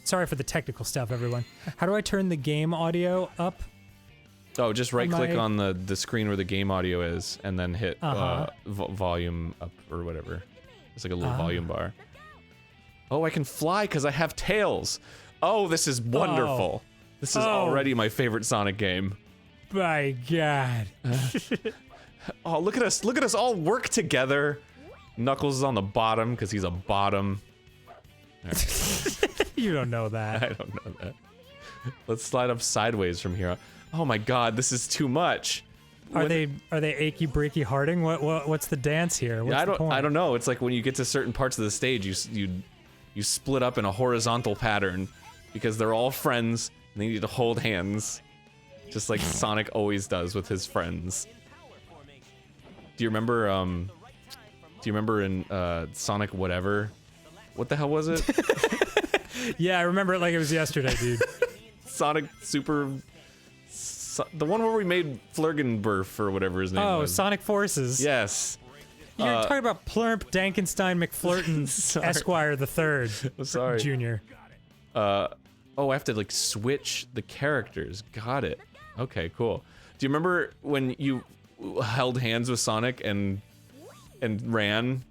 Sorry for the technical stuff, everyone. How do I turn the game audio up? Oh, just right-click on the screen where the game audio is, and then hit volume up or whatever. It's like a little volume bar. Oh, I can fly because I have tails. Oh, this is wonderful. This is already my favorite Sonic game. My God. Oh, look at us. Look at us all work together. Knuckles is on the bottom because he's a bottom. You don't know that. I don't know that. Let's slide up sideways from here. Oh my God, this is too much. Are they achy breaky hearting? What's the dance here? What's the point? I don't know. It's like when you get to certain parts of the stage, you split up in a horizontal pattern because they're all friends and they need to hold hands, just like Sonic always does with his friends. Do you remember? Do you remember in Sonic whatever? What the hell was it? Yeah, I remember it like it was yesterday, dude. Sonic Super. The one where we made Flurgenberf or whatever his name was. Oh, Sonic Forces. Yes. You're talking about Plurp Dankenstein McFlurton Esquire the Third. Sorry. Junior. Oh, I have to like switch the characters. Got it. Okay, cool. Do you remember when you held hands with Sonic and ran?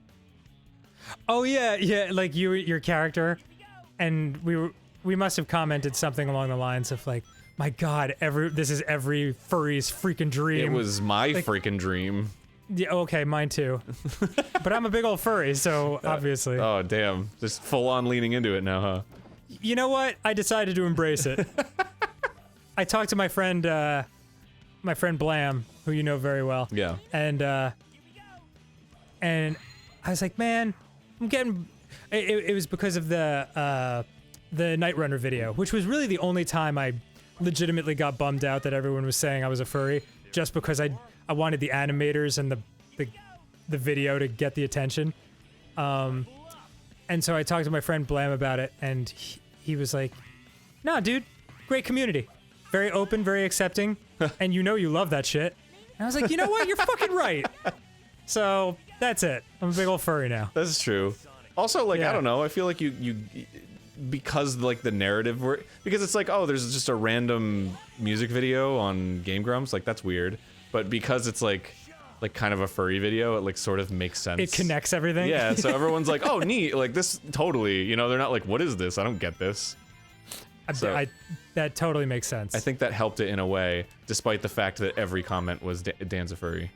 Oh yeah, like your character, and we must have commented something along the lines of like, my God, this is every furry's freaking dream. It was my freaking dream. Yeah, okay, mine too. But I'm a big old furry, so obviously. Oh damn, just full on leaning into it now, huh? You know what? I decided to embrace it. I talked to my friend Blam, who you know very well. Yeah. And I was like, man, I'm getting. It was because of the Night Runner video, which was really the only time I legitimately got bummed out that everyone was saying I was a furry, just because I wanted the animators and the video to get the attention. And so I talked to my friend Blam about it, and he was like, nah, dude, great community. Very open, very accepting, and you know you love that shit. And I was like, you know what? You're fucking right. So, that's it. I'm a big old furry now. That's true. Also, like, I don't know, I feel like you because, like, the narrative, because it's like, oh, there's just a random music video on Game Grumps, like, that's weird. But because it's, like kind of a furry video, it, like, sort of makes sense. It connects everything? Yeah, so everyone's like, oh, neat, like, this, totally, you know, they're not like, what is this? I don't get this. So, that totally makes sense. I think that helped it in a way, despite the fact that every comment was Dan's a furry.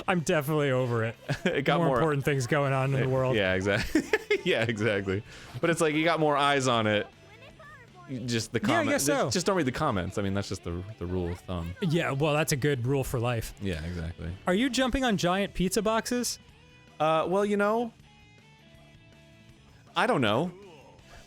I'm definitely over it. It got more important things going on in the world. Yeah, exactly. Yeah, exactly. But it's like you got more eyes on it. Just the comments. Yeah, I guess so. Just don't read the comments. I mean, that's just the rule of thumb. Yeah, well, that's a good rule for life. Yeah, exactly. Are you jumping on giant pizza boxes? Well, you know, I don't know.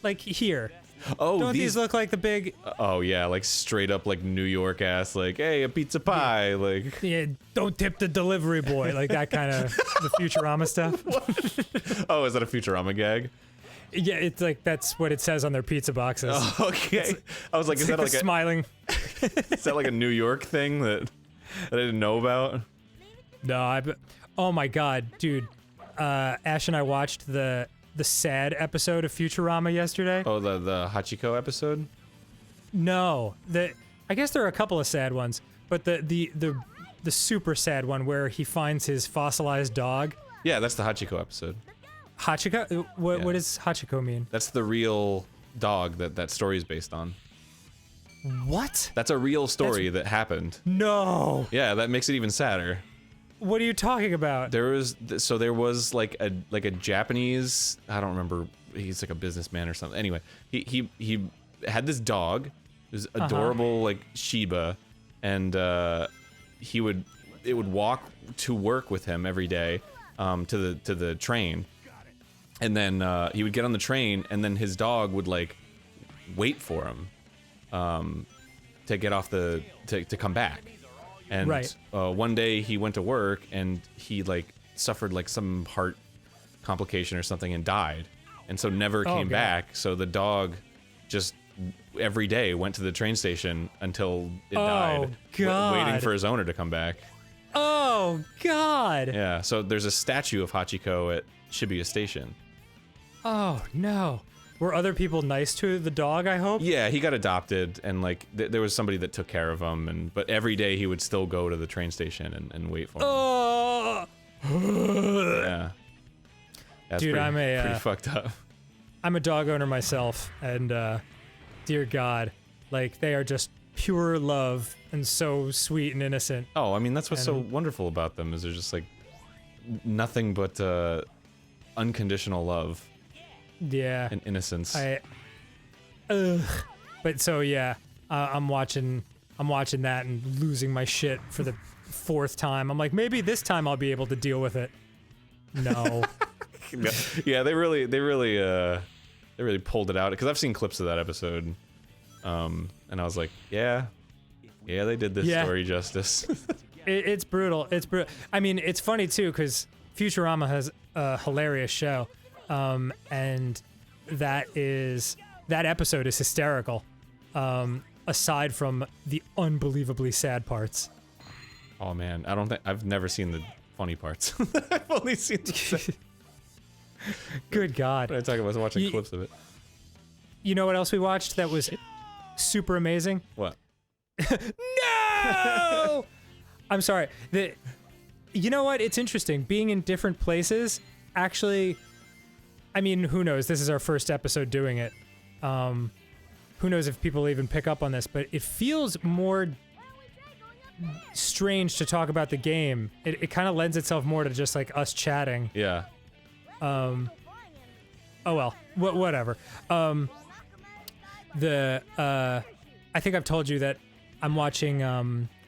Like here. Oh, don't these look like the big? Oh yeah, like straight up like New York ass, like hey, a pizza pie, like yeah, don't tip the delivery boy, like that kind of the Futurama stuff. Oh, is that a Futurama gag? Yeah, it's like that's what it says on their pizza boxes. Oh, okay. I was like, is that like a smiling? Is that like a New York thing that I didn't know about? No, oh my God, dude! Ash and I watched the sad episode of Futurama yesterday. Oh, the Hachiko episode? No, I guess there are a couple of sad ones, but the super sad one where he finds his fossilized dog. Yeah, that's the Hachiko episode. Hachiko? What does Hachiko mean? That's the real dog that story is based on. What? That's a real story that happened. No. Yeah, that makes it even sadder. What are you talking about? There was like a Japanese, I don't remember, he's like a businessman or something. Anyway, he had this dog, this adorable like Shiba, and it would walk to work with him every day, to the train, and then he would get on the train, and then his dog would like wait for him, to get off to come back. And one day he went to work and he like suffered like some heart complication or something and died, and so never came back. So the dog just every day went to the train station until it died, waiting for his owner to come back. Oh God! Yeah, so there's a statue of Hachiko at Shibuya Station. Oh no! were other people nice to the dog, I hope? Yeah, he got adopted, and like there was somebody that took care of him, but every day he would still go to the train station and wait for him. Oh! Yeah. That's Dude, pretty fucked up. I'm a dog owner myself, and dear God, like they are just pure love and so sweet and innocent. Oh, I mean that's what's so wonderful about them is they're just like nothing but unconditional love. Yeah. And innocence. But so yeah, I'm watching that and losing my shit for the 4th time. I'm like, maybe this time I'll be able to deal with it. No. Yeah, they really pulled it out because I've seen clips of that episode, and I was like, yeah, they did this story justice. It's brutal. It's brutal. I mean, it's funny too because Futurama has a hilarious show, and that episode is hysterical. Aside from the unbelievably sad parts. Oh man, I've never seen the funny parts. I've only seen the sad. Good God. What I was watching clips of it. You know what else we watched that was super amazing? What? No! I'm sorry. You know what? It's interesting. Being in different places, actually, I mean, who knows? This is our first episode doing it. Who knows if people even pick up on this, but it feels more strange to talk about the game. It kind of lends itself more to just like us chatting. Yeah. Oh well, whatever. I think I've told you that I'm watching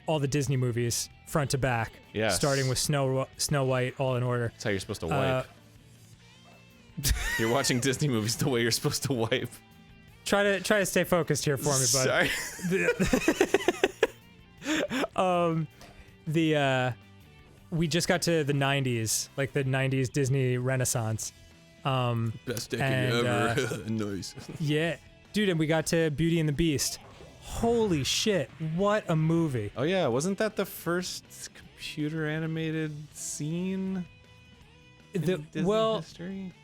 all the Disney movies front to back. Yes. Starting with Snow White, all in order. That's how you're supposed to wipe. You're watching Disney movies the way you're supposed to wipe. Try to stay focused here for me, bud. Sorry. We just got to the 90s, like the 90s Disney Renaissance. Best decade ever. Nice. Yeah. Dude, and we got to Beauty and the Beast. Holy shit, what a movie. Oh yeah, wasn't that the first computer animated scene in Disney history?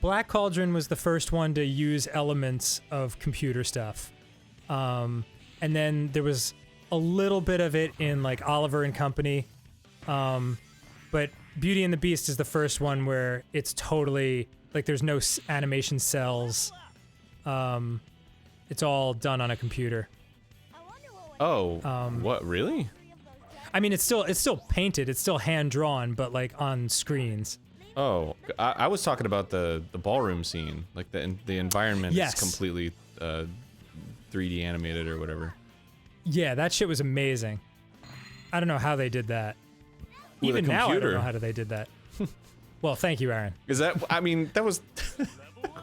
Black Cauldron was the first one to use elements of computer stuff. And then there was a little bit of it in like Oliver and Company. But Beauty and the Beast is the first one where it's totally like there's no animation cells. It's all done on a computer. Oh, what, really? I mean, it's still painted, it's still hand drawn, but like on screens. Oh, I was talking about the ballroom scene, like the environment is completely 3D animated or whatever. Yeah, that shit was amazing. I don't know how they did that. With Even now, I don't know how they did that. Well, thank you, Aaron. Is that? I mean, that was.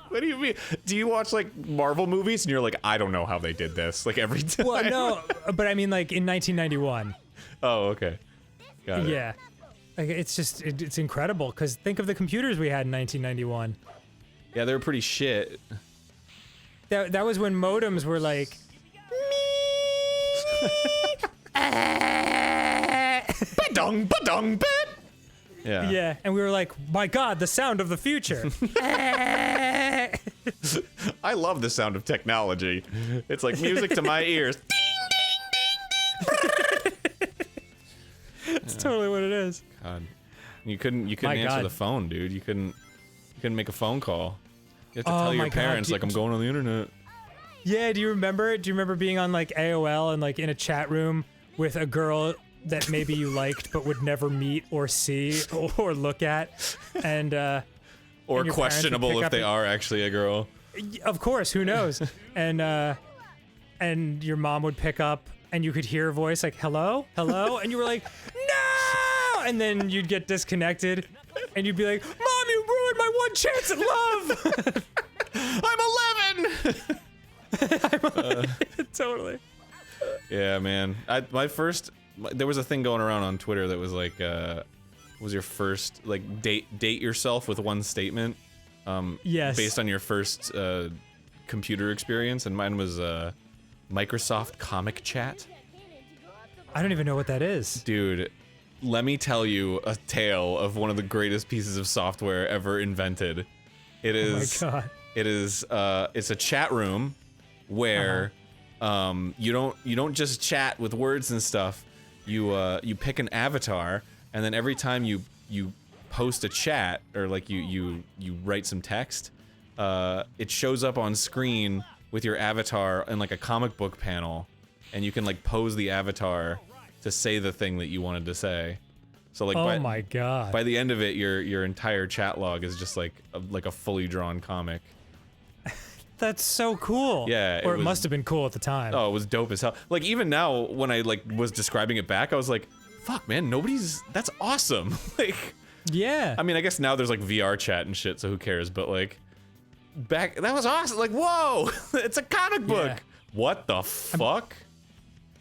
What do you mean? Do you watch like Marvel movies and you're like, I don't know how they did this, like every time? Well, no, but I mean, like in 1991. Oh, okay. Got it. Yeah, like it's just it's incredible because think of the computers we had in 1991. Yeah, they were pretty shit. That was when modems were like. Ba-dong, ba-dong, ba. Yeah. Yeah, and we were like, my God, the sound of the future. I love the sound of technology. It's like music to my ears. That's totally what it is. God, you couldn't answer the phone, dude. You couldn't make a phone call. You have to tell your parents like I'm going on the internet. Yeah, do you remember being on like AOL and like in a chat room with a girl that maybe you liked but would never meet or see or look at, and or questionable if they are actually a girl. Of course, who knows? and your mom would pick up and you could hear a voice like hello, and you were like no, and then you'd get disconnected and you'd be like, Mom, you ruined my one chance at love. I'm 11. Totally. Yeah, man. There was a thing going around on Twitter that was like, was your first like date yourself with one statement? Yes. Based on your first computer experience, and mine was Microsoft Comic Chat. I don't even know what that is. Dude, let me tell you a tale of one of the greatest pieces of software ever invented. It is. Oh my God. It is it's a chat room where you don't just chat with words and stuff. You pick an avatar, and then every time you post a chat or like you write some text, it shows up on screen with your avatar in like a comic book panel, and you can like pose the avatar to say the thing that you wanted to say. So like, oh my god! By the end of it, your entire chat log is just like a fully drawn comic. That's so cool. Yeah, or it must have been cool at the time. Oh, it was dope as hell. Like even now, when I like was describing it back, I was like, "Fuck, man, that's awesome." Like, yeah. I mean, I guess now there's like VR chat and shit, so who cares? But like, back that was awesome. Like, whoa, it's a comic book. Yeah. What the fuck?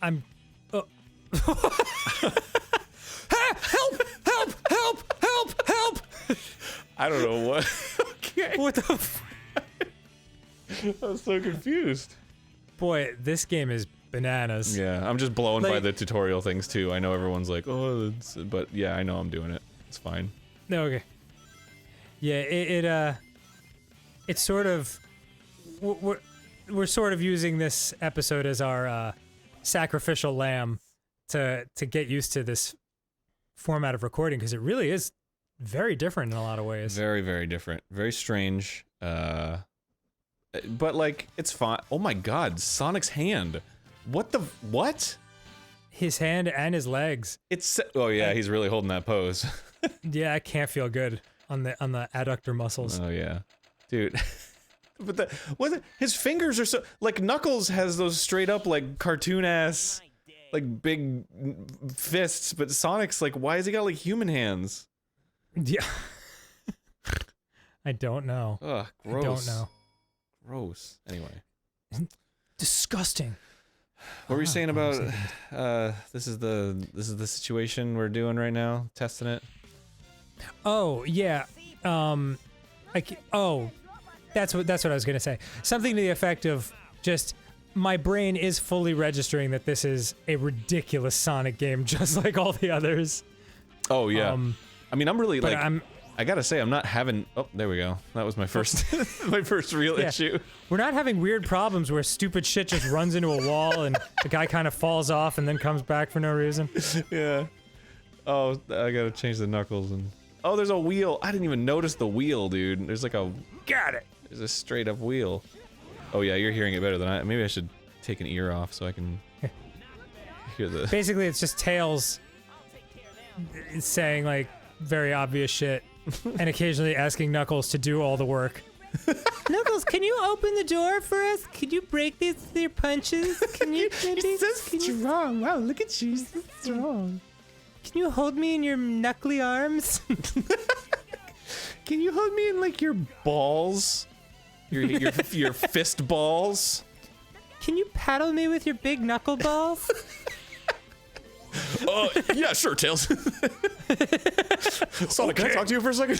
I'm. Help! I don't know what. Okay. What the? I was so confused. Boy, this game is bananas. Yeah, I'm just blown by Like- the tutorial things too. I know everyone's like, oh, but yeah, I know I'm doing it. It's fine. No, okay. Yeah, it's sort of we're sort of using this episode as our sacrificial lamb to get used to this format of recording, because it really is very different in a lot of ways. Very, very different. Very strange. But like, it's fine. Oh my god, Sonic's hand. What? His hand and his legs. Oh yeah, he's really holding that pose. Yeah, I can't feel good on the adductor muscles. Oh yeah. Dude. But his fingers are so, like, Knuckles has those straight up like cartoon ass like big fists, but Sonic's like, why has he got like human hands? Yeah. I don't know. Ugh, gross. I don't know. Gross. Anyway. Disgusting. What were you saying about this is the situation we're doing right now, testing it? Oh, yeah. That's what I was going to say. Something to the effect of just my brain is fully registering that this is a ridiculous Sonic game just like all the others. Oh yeah. I mean, I'm really like I gotta say, I'm not having. Oh, there we go. That was my first, my first real issue. We're not having weird problems where stupid shit just runs into a wall and the guy kind of falls off and then comes back for no reason. Yeah. Oh, I gotta change the Knuckles and. Oh, there's a wheel. I didn't even notice the wheel, dude. There's like a. Got it. There's a straight up wheel. Oh yeah, you're hearing it better than I. Maybe I should take an ear off so I can hear the. Basically, it's just Tails saying like very obvious shit. And occasionally asking Knuckles to do all the work. Knuckles, can you open the door for us? Can you break these with your punches? Can you? You're so strong. Wow, look at you. You're so strong. Can you hold me in your knuckly arms? Can you hold me in like your balls? Your fist balls? Can you paddle me with your big knuckle balls? Yeah, sure, Tails. Sonic, can I talk to you for a second?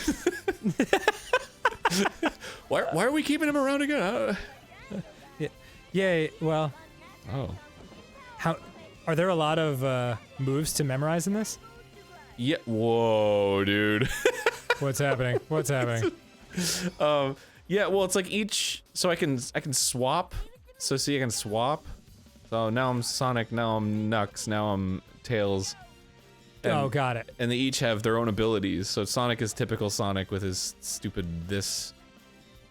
Why are we keeping him around again? Yeah, well, Oh. how are there a lot of moves to memorize in this? Yeah. Whoa, dude. What's happening? What's happening? Yeah. Well, it's like each. So I can swap. So see, I can swap. So now I'm Sonic. Now I'm Knux. Now I'm Tails. Oh, got it. And they each have their own abilities. So Sonic is typical Sonic with his stupid this,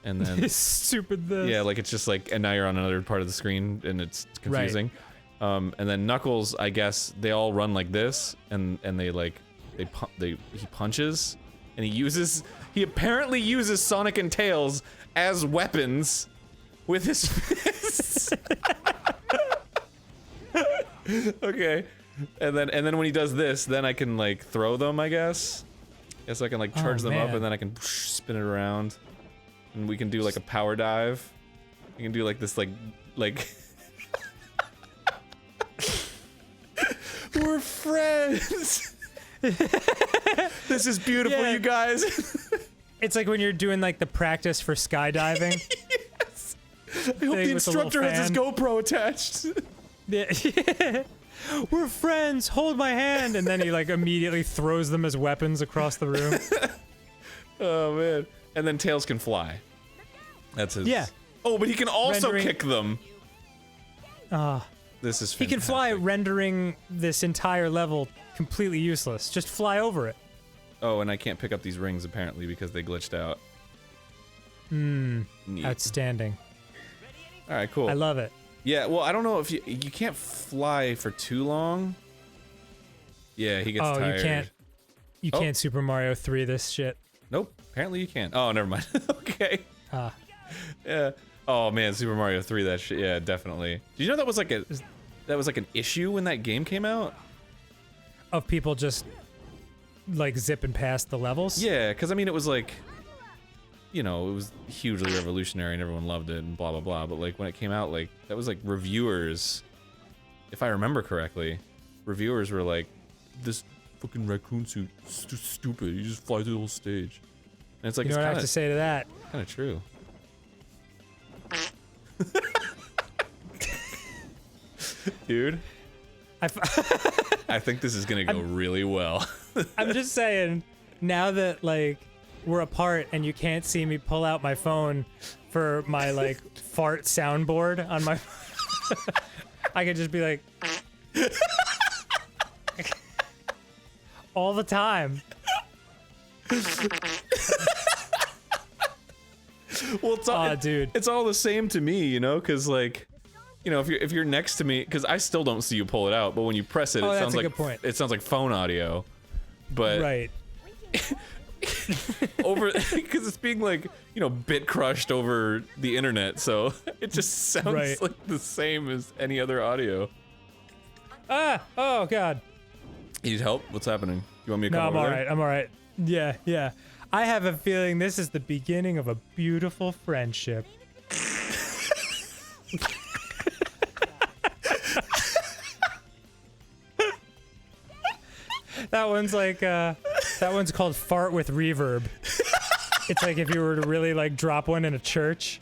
and then Stupid this. yeah, like it's just like, and now you're on another part of the screen, and it's confusing. And then Knuckles, I guess they all run like this, and they like he punches, and he apparently uses Sonic and Tails as weapons with his fists. Okay. And then when he does this, then I can like throw them, I guess. I can like charge them up, man. and then I can spin it around. And we can do like a power dive. We can do like this like we're friends. This is beautiful, Yeah. you guys. It's like when you're doing like the practice for skydiving. Yes. I hope the with the instructor little has his fan. GoPro attached. Yeah. We're friends, hold my hand, and then he like immediately throws them as weapons across the room. Oh man. And then Tails can fly. That's his. Yeah. Oh, but he can also Rendering- kick them. This is He can fly, rendering this entire level completely useless. Just fly over it. Oh, and I can't pick up these rings apparently because they glitched out. Neat. Outstanding. All right, cool. I love it. Yeah, well, I don't know if you can't fly for too long. Yeah, he gets tired. You can't Super Mario 3 this shit. Nope. Apparently you can. Oh, never mind. Okay. Yeah. Oh man, Super Mario 3. That shit. Yeah, definitely. Did you know that was like an issue when that game came out? Of people just like zipping past the levels? Yeah, because I mean it was like, you know, it was hugely revolutionary and everyone loved it and blah blah blah. But like when it came out, like that was like reviewers, if I remember correctly, reviewers were like, this fucking raccoon suit is too stupid. You just fly through the whole stage. And it's like, You know it's what I have kind to say to that? of true. Dude, I think this is gonna go really well. I'm just saying, now that like we're apart and you can't see me pull out my phone for my like fart soundboard on my I could just be like all the time. Well, it's all, dude. It's all the same to me, you know, because like, you know, if you're next to me, because I still don't see you pull it out, but when you press it, Oh, it that's sounds a like good point. it sounds like phone audio, but Right. over because it's being like, you know, bit crushed over the internet, so it just sounds Right. like the same as any other audio. Oh god. You need help? What's happening? You want me to No, come I'm over all there? right. I'm all right. Yeah. I have a feeling this is the beginning of a beautiful friendship. That one's called Fart with Reverb. It's like if you were to really like drop one in a church.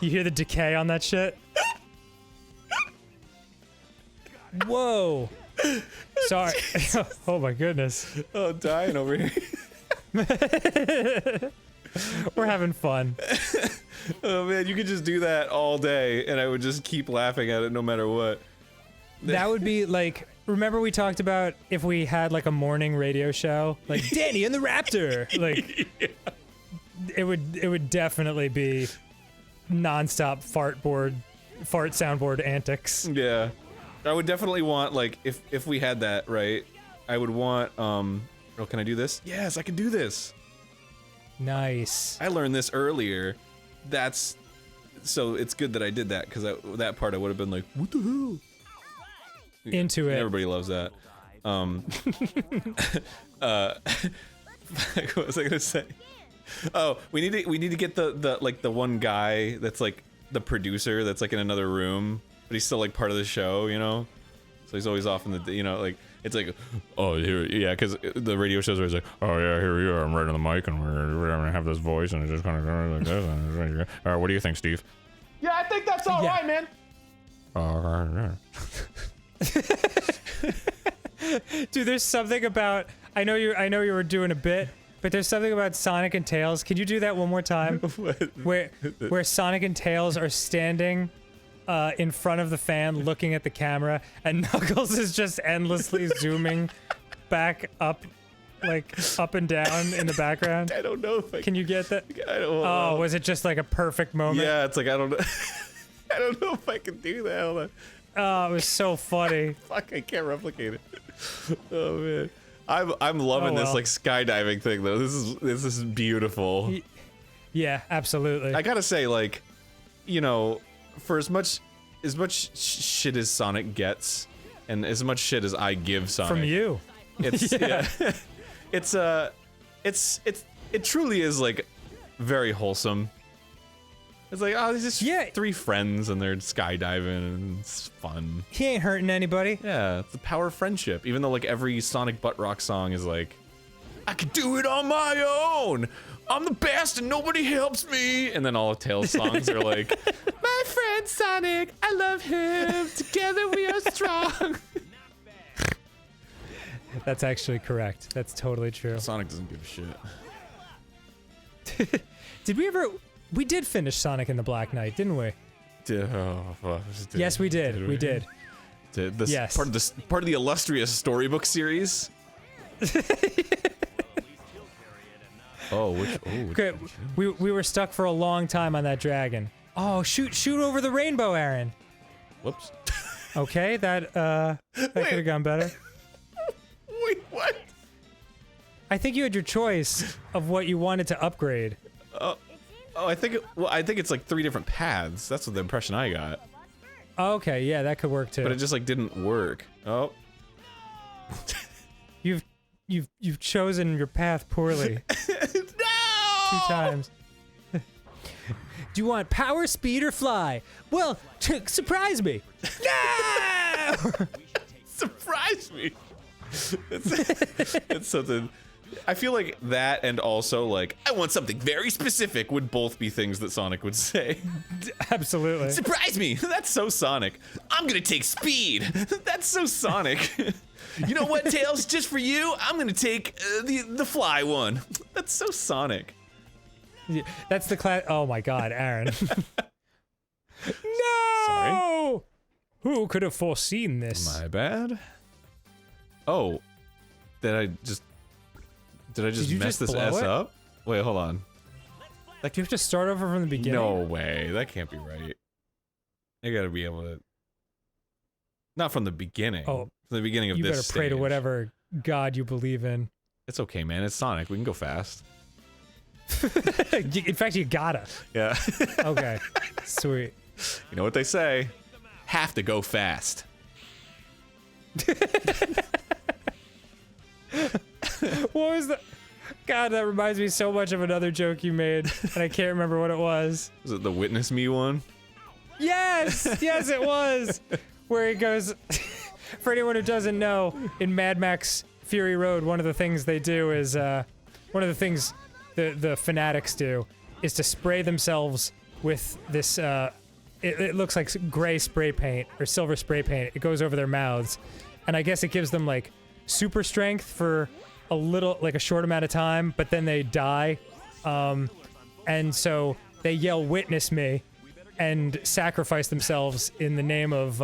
You hear the decay on that shit? Whoa. Sorry. Oh my goodness. Oh, dying over here. We're having fun. Oh man, you could just do that all day, and I would just keep laughing at it no matter what. That would be like, remember we talked about if we had like a morning radio show, like Danny and the Raptor, like Yeah. it would definitely be nonstop fart soundboard antics. Yeah, I would definitely want, like, if we had that, right? I would want oh, can I do this? Yes, I can do this. Nice. I learned this earlier. That's so it's good that I did that, because that part I would have been like, what the hell? Into it. Everybody loves that. What was I gonna say? Oh, we need to get the one guy that's like the producer that's like in another room, but he's still like part of the show, you know? So he's always off in the, you know, like it's like, oh here, yeah, because the radio shows are always like, oh yeah, here we are, I'm right on the mic, and we're gonna have this voice, and it's just kind of like this. And all right, what do you think, Steve? Yeah, I think that's all right, man. Dude, there's something about, I know you were doing a bit, but there's something about Sonic and Tails. Can you do that one more time? Where Sonic and Tails are standing in front of the fan looking at the camera, and Knuckles is just endlessly zooming back up, like up and down in the background. I don't know if I Can you get that? I don't Oh, was it just like a perfect moment? Yeah, it's like I don't know. I don't know if I can do that. Hold on. Oh, it was so funny. Fuck, I can't replicate it. Oh man, I'm loving this well. like skydiving thing though. This is beautiful. Yeah, absolutely. I gotta say, like, you know, for as much shit as Sonic gets, and as much shit as I give Sonic From you. it's Yeah. it truly is like very wholesome. It's like, oh, these are Yeah. three friends and they're skydiving and it's fun. He ain't hurting anybody. Yeah, it's the power of friendship. Even though like every Sonic butt rock song is like, I can do it on my own. I'm the best and nobody helps me. And then all of Tails' songs are like, my friend Sonic, I love him. Together we are strong. That's actually correct. That's totally true. Sonic doesn't give a shit. Did we ever? We did finish Sonic and the Black Knight, didn't we? Yes, we did. We did. This Yes. part of the illustrious storybook series. Okay, we were stuck for a long time on that dragon. Oh, shoot over the rainbow, Aaron. Whoops. Okay, that could have gone better. Wait, what? I think you had your choice of what you wanted to upgrade. Oh, I think it's like 3 different paths. That's what the impression I got. Okay, yeah, that could work too. But it just like didn't work. Oh. You've chosen your path poorly. No! 2 times. Do you want power, speed, or fly? Well, surprise me. No! Surprise me. It's something. I feel like that and also like I want something very specific would both be things that Sonic would say. Absolutely. Surprise me. That's so Sonic. I'm gonna take speed. That's so Sonic. You know what, Tails? Just for you, I'm gonna take the fly one. That's so Sonic. Yeah, that's the class. Oh my God, Aaron. No! Sorry. Who could have foreseen this? My bad. Oh, did I just you mess just this blow S it? up? Wait, hold on. Like, do you have to start over from the beginning? No way. That can't be right. I gotta be able to. Not from the beginning. Oh, from the beginning of you this better pray to stage. whatever god you believe in. It's okay, man. It's Sonic. We can go fast. In fact, you gotta. Yeah. Okay, sweet. You know what they say? Have to go fast. What was the? God, that reminds me so much of another joke you made, and I can't remember what it was. Was it the Witness Me one? Yes, yes, it was. Where he goes. For anyone who doesn't know, in Mad Max Fury Road, one of the things they do is one of the things the fanatics do is to spray themselves with this. It looks like gray spray paint or silver spray paint. It goes over their mouths, and I guess it gives them like super strength for a little, like a short amount of time, but then they die. And so they yell, "Witness me," and sacrifice themselves in the name of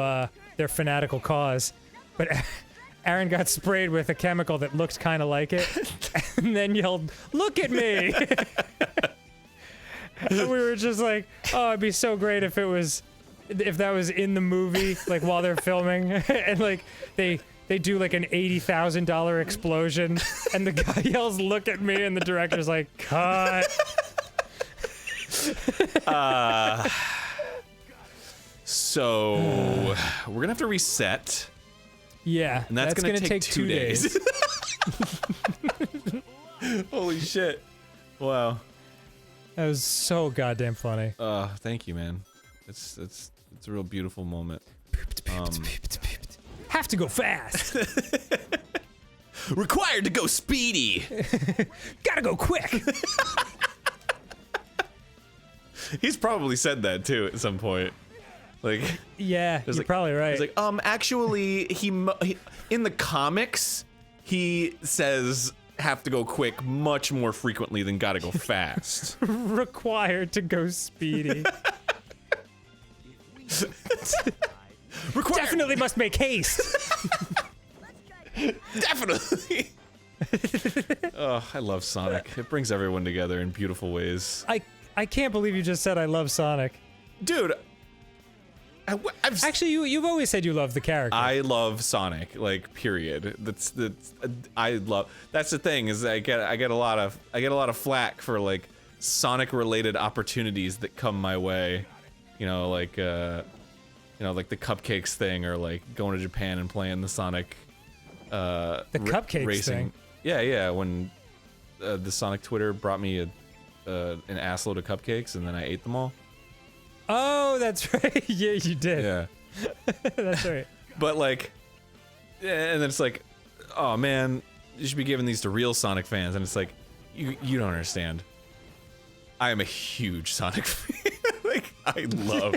their fanatical cause. But Aaron got sprayed with a chemical that looked kind of like it, and then yelled, "Look at me!" And we were just like, "Oh, it'd be so great if that was in the movie, like while they're filming, and like they do like an $80,000 explosion, and the guy yells, 'Look at me,' and the director's like, 'Cut.'" So we're gonna have to reset, Yeah, and that's gonna take 2 days. Holy shit! Wow. That was so goddamn funny. Thank you, man. It's a real beautiful moment. Have to go fast. Required to go speedy. Gotta go quick. He's probably said that too at some point. Like, Yeah, you're like, probably right. he's like, actually, he in the comics, he says have to go quick much more frequently than gotta go fast. Required to go speedy. Required. Definitely must make haste. Definitely. Oh, I love Sonic. It brings everyone together in beautiful ways. I can't believe you just said I love Sonic. Dude, Actually, you've always said you love the character. I love Sonic, like, period. That's the thing is I get a lot of flack for like Sonic related opportunities that come my way. You know, like the cupcakes thing, or like going to Japan and playing the Sonic cupcakes racing thing. Yeah, when the Sonic Twitter brought me an assload of cupcakes and then I ate them all. Oh, that's right. Yeah, you did. Yeah. That's right. But like, and then it's like, oh man, you should be giving these to real Sonic fans. And it's like, you don't understand. I am a huge Sonic fan. Like, I love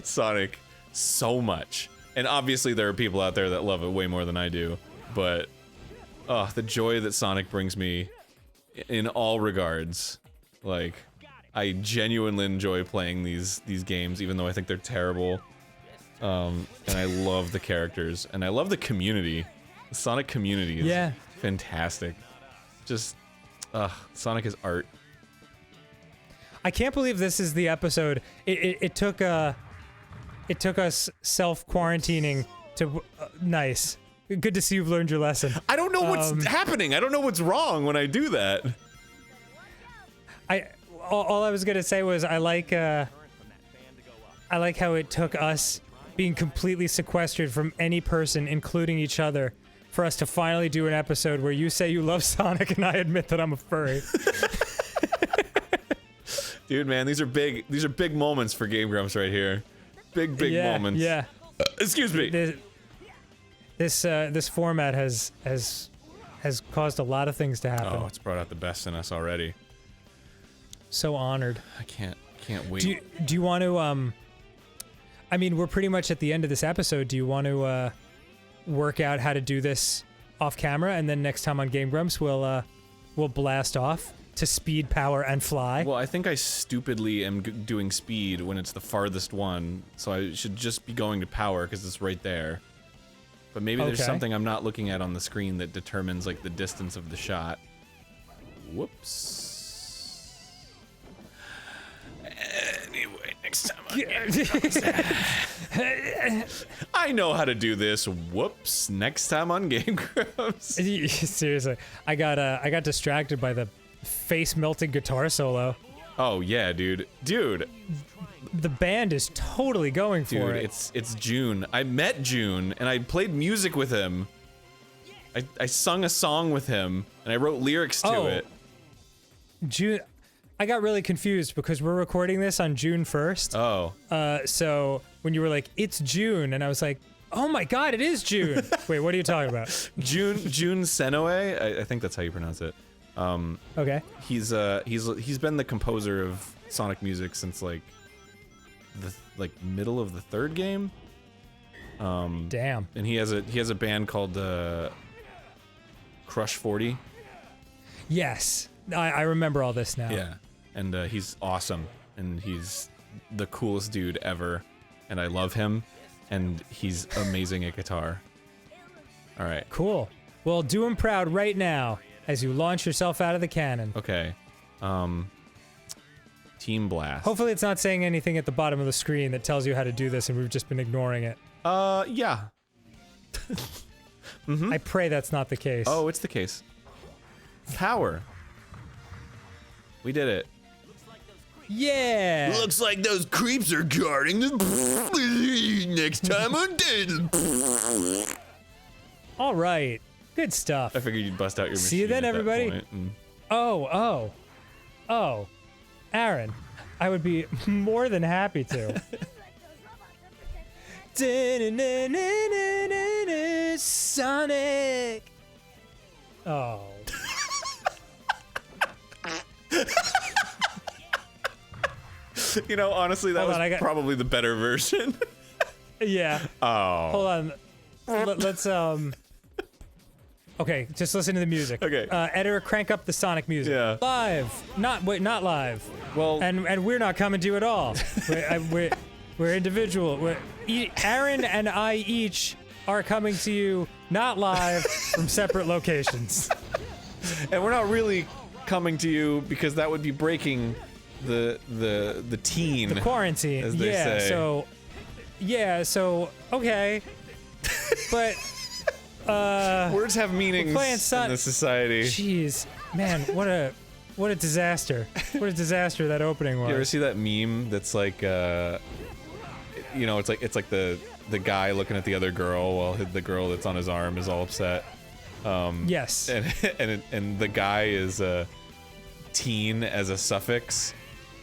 Sonic so much. And obviously there are people out there that love it way more than I do. But, the joy that Sonic brings me in all regards Like, I genuinely enjoy playing these games, even though I think they're terrible. And I love the characters, and I love the community. The Sonic community is fantastic. Just, Sonic is art. I can't believe this is the episode. It took us self-quarantining to nice. Good to see you've learned your lesson. I don't know what's happening. I don't know what's wrong when I do that. All I was gonna say was I like how it took us being completely sequestered from any person, including each other, for us to finally do an episode where you say you love Sonic and I admit that I'm a furry. Dude, man, these are big moments for Game Grumps right here. Big moments. Yeah. Excuse me. This format has caused a lot of things to happen. Oh, it's brought out the best in us already. So honored. I can't wait. Do you want to I mean, we're pretty much at the end of this episode. Do you want to work out how to do this off camera, and then next time on Game Grumps we'll blast off to speed, power, and fly? Well, I think I stupidly am doing speed when it's the farthest one, so I should just be going to power because it's right there. But maybe there's something I'm not looking at on the screen that determines like the distance of the shot. Whoops. Anyway, next time on Game Grumps. I know how to do this. Whoops. Next time on Game Grumps. Seriously, I got distracted by the face-melting guitar solo. Oh yeah, dude. The band is totally going for it. It's June. I met June and I played music with him. I sung a song with him and I wrote lyrics to it. June. I got really confused because we're recording this on June 1st. Oh. So when you were like, it's June, and I was like, oh my god, it is June. Wait, what are you talking about? June Senoe? I think that's how you pronounce it. Okay. He's been the composer of Sonic music since like the middle of the third game. Damn. And he has a band called Crush 40. Yes. I remember all this now. Yeah. And he's awesome, and he's the coolest dude ever, and I love him, and he's amazing at guitar. All right. Cool. Well, do him proud right now as you launch yourself out of the cannon. Okay. Team Blast. Hopefully it's not saying anything at the bottom of the screen that tells you how to do this and we've just been ignoring it. Yeah. I pray that's not the case. Oh, it's the case. Power. We did it. Yeah! Looks like those creeps are guarding the next time I'm dead. All right. Good stuff. I figured you'd bust out your machine. See you then, at that everybody. point and- Oh. Aaron, I would be more than happy to. Sonic. Oh. You know, honestly, that Hold was on, probably the better version. Yeah. Oh. Hold on. Let's Okay, just listen to the music. Okay. Editor, crank up the Sonic music. Yeah. Live. Not live. Well, And we're not coming to you at all. We're individual. Aaron and I each are coming to you not live from separate locations. and we're not really coming to you because that would be breaking the teen. The quarantine. As they say. So okay. But words have meanings playing in this society. Jeez, man, what a disaster. What a disaster that opening was. You ever see that meme that's like you know, it's like the guy looking at the other girl while the girl that's on his arm is all upset. Yes. And the guy is teen as a suffix,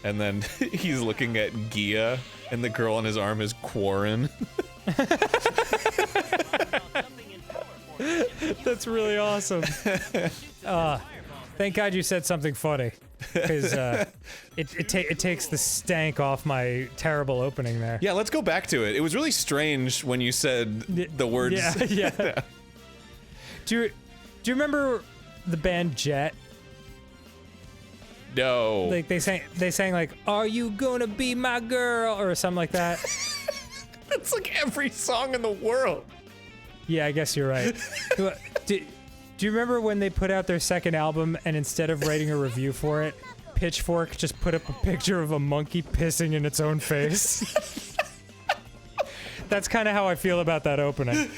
and then he's looking at Gia, and the girl on his arm is Quarren. That's really awesome. Thank God you said something funny, because it takes the stank off my terrible opening there. Yeah, let's go back to it. It was really strange when you said the words. Yeah. Do you remember the band Jet? No. Like they sang like, "Are you gonna be my girl?" or something like that. That's like every song in the world. Yeah, I guess you're right. Do you remember when they put out their second album and instead of writing a review for it, Pitchfork just put up a picture of a monkey pissing in its own face? That's kind of how I feel about that opening.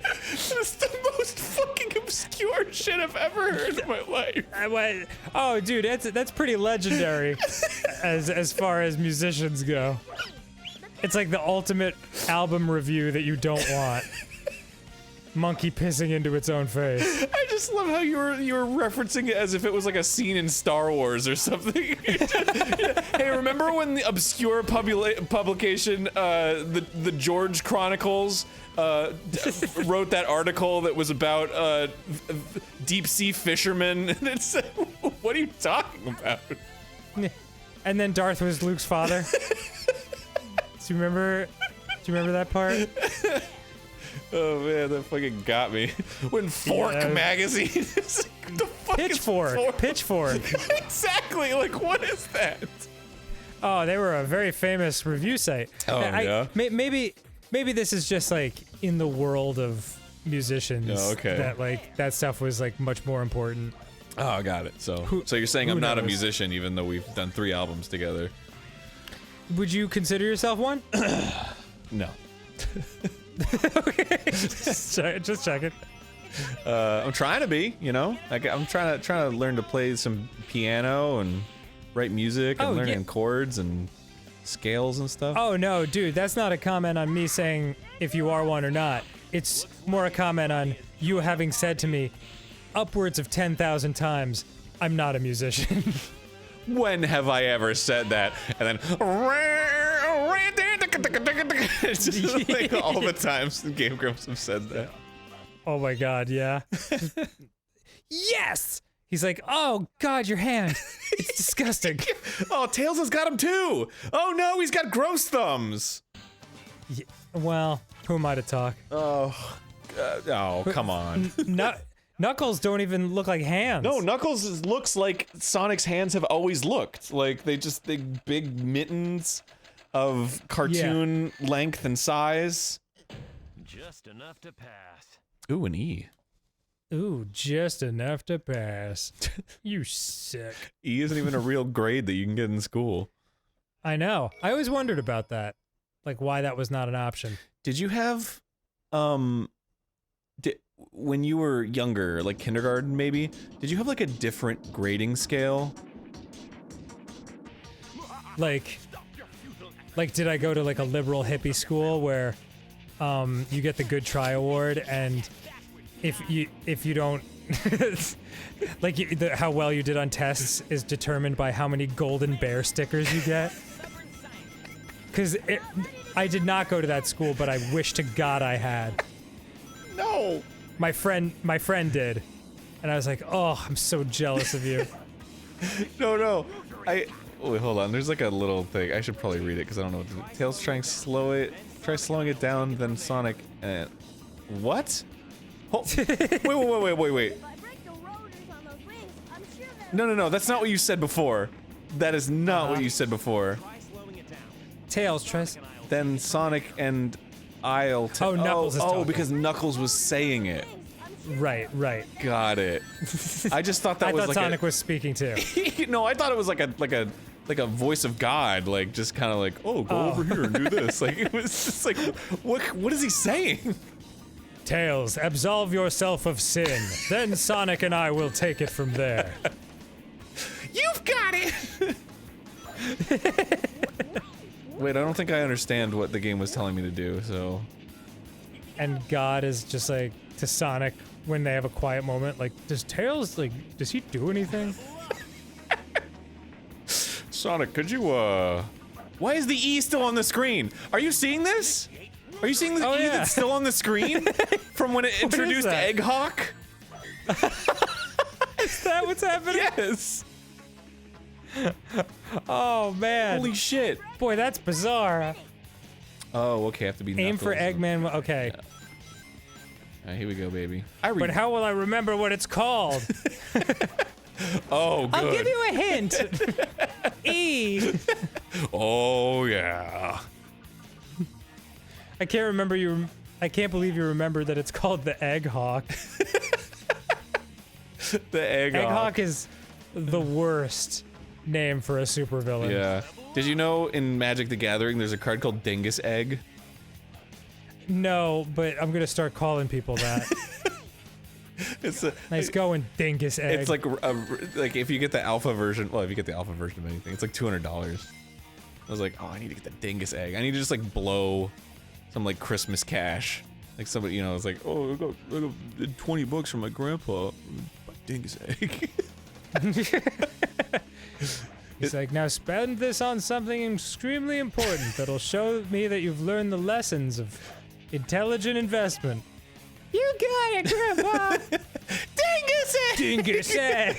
That's the most fucking obscure shit I've ever heard in my life. Oh, dude, that's pretty legendary as far as musicians go. It's like the ultimate album review that you don't want. Monkey pissing into its own face. I just love how you were referencing it as if it was like a scene in Star Wars or something. Hey, remember when the obscure publication, the George Chronicles, wrote that article that was about deep sea fishermen? And it's what are you talking about? And then Darth was Luke's father. Do you remember that part? Oh man, that fucking got me. When Fork magazine is like, the fuck Pitchfork. Exactly, like what is that? Oh, they were a very famous review site. Oh, yeah? Maybe this is just like in the world of musicians. Oh, okay. That like that stuff was like much more important. Oh, I got it. So you're saying who I'm not a knows? musician even though we've done 3 albums together? Would you consider yourself one? No. Okay. Just checking. I'm trying to be, you know? I'm trying to learn to play some piano and write music and learning chords and scales and stuff. Oh no, dude, that's not a comment on me saying if you are one or not. It's more a comment on you having said to me upwards of 10,000 times, I'm not a musician. When have I ever said that? And then it's just like all the times Game Grumps have said that. Oh my god, yeah. Yes! He's like, oh god, your hand. It's disgusting. Oh, Tails has got him too! Oh no, he's got gross thumbs! Yeah, well, who am I to talk? Oh, come on. Knuckles don't even look like hands. No, Knuckles looks like Sonic's hands have always looked. Like, they big mittens of cartoon length and size. Just enough to pass. Ooh, an E. Ooh, just enough to pass. You sick. E isn't even a real grade that you can get in school. I know. I always wondered about that. Like, why that was not an option. Did you have, when you were younger, like kindergarten maybe, did you have like a different grading scale? Like did I go to like a liberal hippie school where you get the good try award, and if you don't like how well you did on tests is determined by how many golden bear stickers you get? Because I did not go to that school, but I wish to God I had. No. My friend did, and I was like, oh, I'm so jealous of you. No. Wait, hold on. There's like a little thing. I should probably read it because I don't know what to do. Tails try slowing it down, then Sonic. What? Wait. No. That's not what you said before. That is not what you said before. Tails tries. Then Sonic and I'll. Knuckles is talking. Because Knuckles was saying it. Right. Got it. I just thought that I was thought like Sonic was speaking too. No, I thought it was like a voice of God, like just kind of like, oh, go over here and do this. Like it was just like, what is he saying? Tails, absolve yourself of sin. Then Sonic and I will take it from there. You've got it. Wait, I don't think I understand what the game was telling me to do. So. And God is just like to Sonic when they have a quiet moment, like, does he do anything? Sonic, could you, why is the E still on the screen? Are you seeing this? Are you seeing the E that's still on the screen? From when it introduced Egg Hawk? Is that what's happening? Yes! Oh, man. Holy shit. Boy, that's bizarre. Oh, okay, I have to be Aim for Knuckles. Eggman, okay. Alright, here we go, baby. But how will I remember what it's called? Oh, good. I'll give you a hint. E. Oh, yeah. I can't remember you. I can't believe you remembered that it's called the Egg Hawk. The Egg Hawk. Egg Hawk is the worst name for a supervillain. Yeah. Did you know in Magic the Gathering there's a card called Dingus Egg? No, but I'm gonna start calling people that. It's a Nice going, Dingus Egg. It's like like if you get the alpha version. Well, if you get the alpha version of anything, it's like $200. I was like, oh, I need to get the Dingus Egg. I need to just like blow some like Christmas cash. Like somebody, you know, it's like, oh, I got $20 from my grandpa. Buy Dingus Egg. He's like, now spend this on something extremely important that'll show me that you've learned the lessons of intelligent investment. You got it, Grandpa! Dingus Egg! Dingus Egg!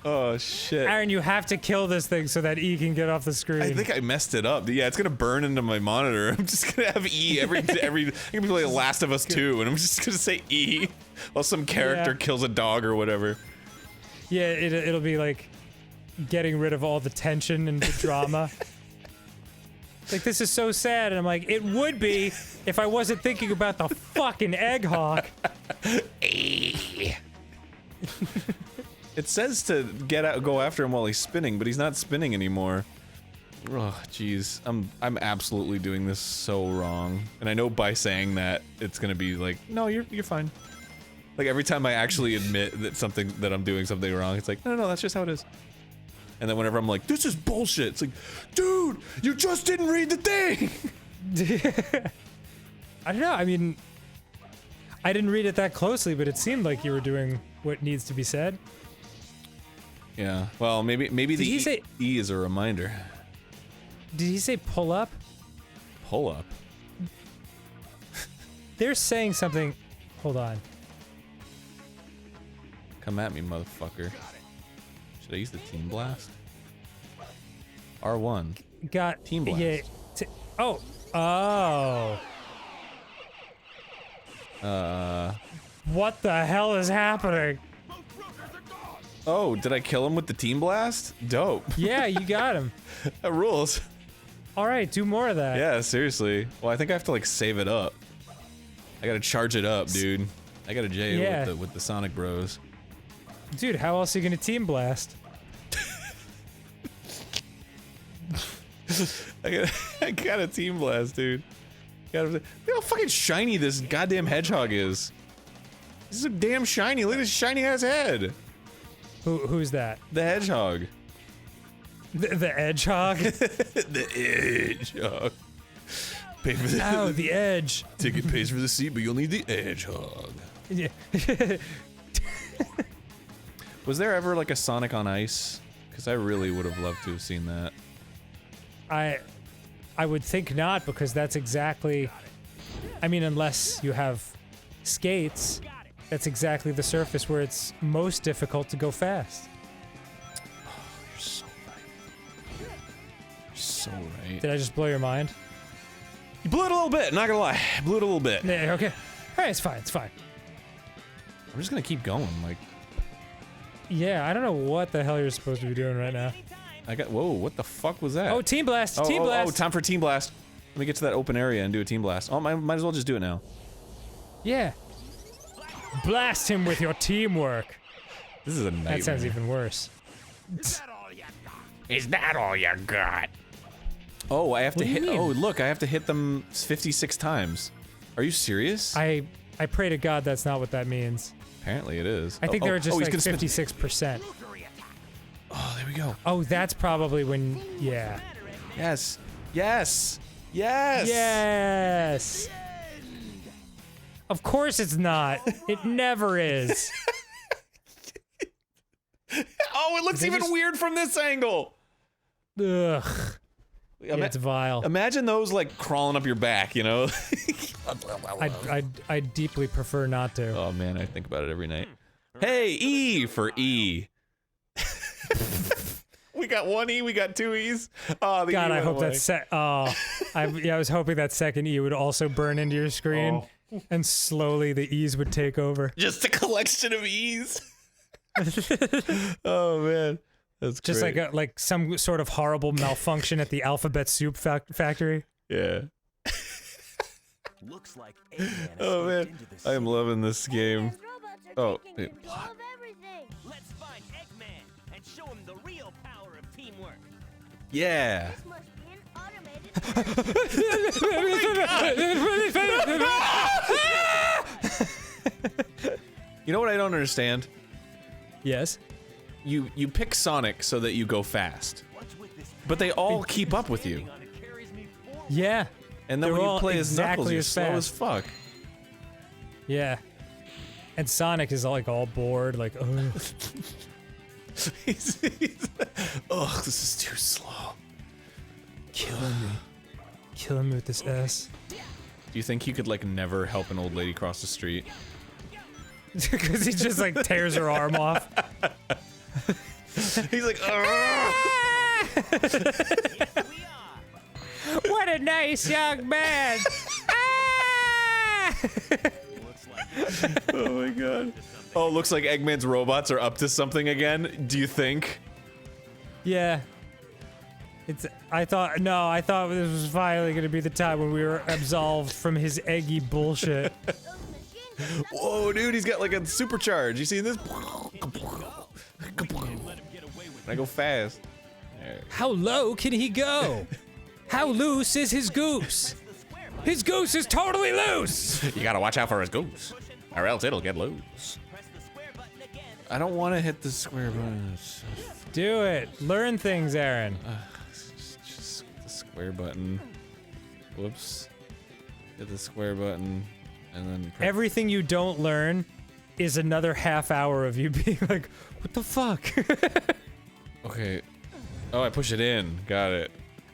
Oh shit. Aaron, you have to kill this thing so that E can get off the screen. I think I messed it up. Yeah, it's gonna burn into my monitor. I'm just gonna have E every. I'm gonna be like Last of Us 2, and I'm just gonna say E while some character kills a dog or whatever. Yeah, it'll be like getting rid of all the tension and the drama. Like, this is so sad, and I'm like, it would be if I wasn't thinking about the fucking Egg Hawk. It says to go after him while he's spinning, but he's not spinning anymore. Oh, jeez. I'm absolutely doing this so wrong. And I know by saying that, it's gonna be like, no, you're fine. Like, every time I actually admit that I'm doing something wrong, it's like, no, that's just how it is. And then whenever I'm like, this is bullshit, it's like, dude, you just didn't read the thing! I don't know, I mean, I didn't read it that closely, but it seemed like you were doing what needs to be said. Yeah, well, maybe the E is a reminder. Did he say pull up? Pull up? They're saying something. Hold on. Come at me, motherfucker. Should I use the Team Blast? R1. Got Team Blast. Yeah. Oh. What the hell is happening? Oh, did I kill him with the Team Blast? Dope. Yeah, you got him. That rules. All right, do more of that. Yeah, seriously. Well, I think I have to like save it up. I gotta charge it up, dude. I got a J with the Sonic Bros. Dude, how else are you gonna team blast? I got a Team Blast, dude. Look how fucking shiny this goddamn hedgehog is. This is so damn shiny. Look at his shiny ass head. Who's that? The hedgehog. The Edgehog? The hedgehog. Pay for the Oh, the Edge. ticket pays for the seat, but you'll need the hedgehog. Yeah. Was there ever like a Sonic on Ice? Because I really would have loved to have seen that. I would think not, because that's exactly, I mean, unless you have skates, that's exactly the surface where it's most difficult to go fast. Oh, you're so right. You're so right. Did I just blow your mind? You blew it a little bit, not gonna lie. Blew it a little bit. Yeah, okay. Alright, it's fine, it's fine. I'm just gonna keep going, like. Yeah, I don't know what the hell you're supposed to be doing right now. Whoa, what the fuck was that? Oh, Team Blast! Team Blast! Oh, time for Team Blast. Let me get to that open area and do a Team Blast. Oh, might as well just do it now. Yeah. Blast him with your teamwork. This is a nightmare. That sounds even worse. Is that all you got? Is that all you got? Oh, I have to hit. Oh, look, I have to hit them 56 times. Are you serious? I pray to God that's not what that means. Apparently it is. I think they were just like he's gonna 56%. Oh, there we go. Oh, that's probably when, yeah. Yes. Yes. Yes. Yes! Of course it's not. It never is. Oh, it looks even weird from this angle. Ugh. Yeah, it's vile. Imagine those like crawling up your back, you know? I deeply prefer not to. Oh man, I think about it every night. Hey, E for E. We got one E, we got two E's. Oh, the God, E I went hope away. that I was hoping that second E would also burn into your screen, and slowly the E's would take over. Just a collection of E's. Oh man, that's Just great. like some sort of horrible malfunction at the alphabet soup factory. Yeah. Looks like Eggman Oh man, escaped into the I am loving this game. Oh, yeah. Let's find Eggman and show him the real power of teamwork. Yeah. This must be an automated. You know what I don't understand? Yes. You pick Sonic so that you go fast, but they all keep up with you. Yeah. And then They're when you all play as Knuckles, exactly you're as slow fast. as fuck. Yeah. And Sonic is like all bored, like, oh. he's, ugh, this is too slow. Killing me. Killing me with this S. Do you think he could like never help an old lady cross the street? Because he just like tears her arm off. He's like, ugh. What a nice young man! Oh my god. Oh, looks like Eggman's robots are up to something again. Do you think? Yeah. I thought this was finally gonna be the time when we were absolved from his eggy bullshit. Whoa, dude, he's got like a supercharge. You see this? I go fast. How low can he go? How loose is his goose? His goose is totally loose! You gotta watch out for his goose, or else it'll get loose. I don't want to hit the square button. Do it. Learn things, Aaron. Just the square button. Whoops. Hit the square button, and then. Everything you don't learn is another half hour of you being like, what the fuck? Okay. Oh, I push it in. Got it.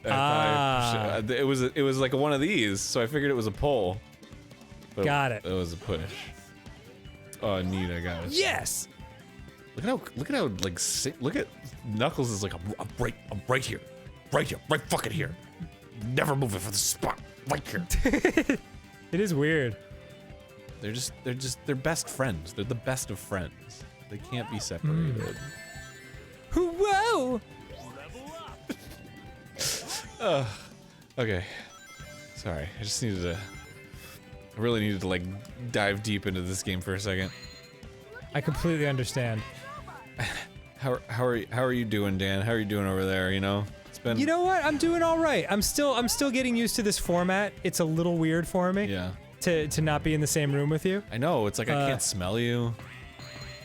I thought I pushed it was like one of these, so I figured it was a pull. But Got it. It was a push. Oh, neat! I got it. Yes! Look at how like look at Knuckles is like I'm right here, right fucking here, never moving from the spot, right here. It is weird. They're best friends. They're the best of friends. They can't be separated. Whoa! Okay. Sorry, I really needed to like dive deep into this game for a second. I completely understand. How are you doing, Dan? How are you doing over there? You know, it's been. You know what? I'm doing all right. I'm still getting used to this format. It's a little weird for me. Yeah. To not be in the same room with you. I know. It's like I can't smell you.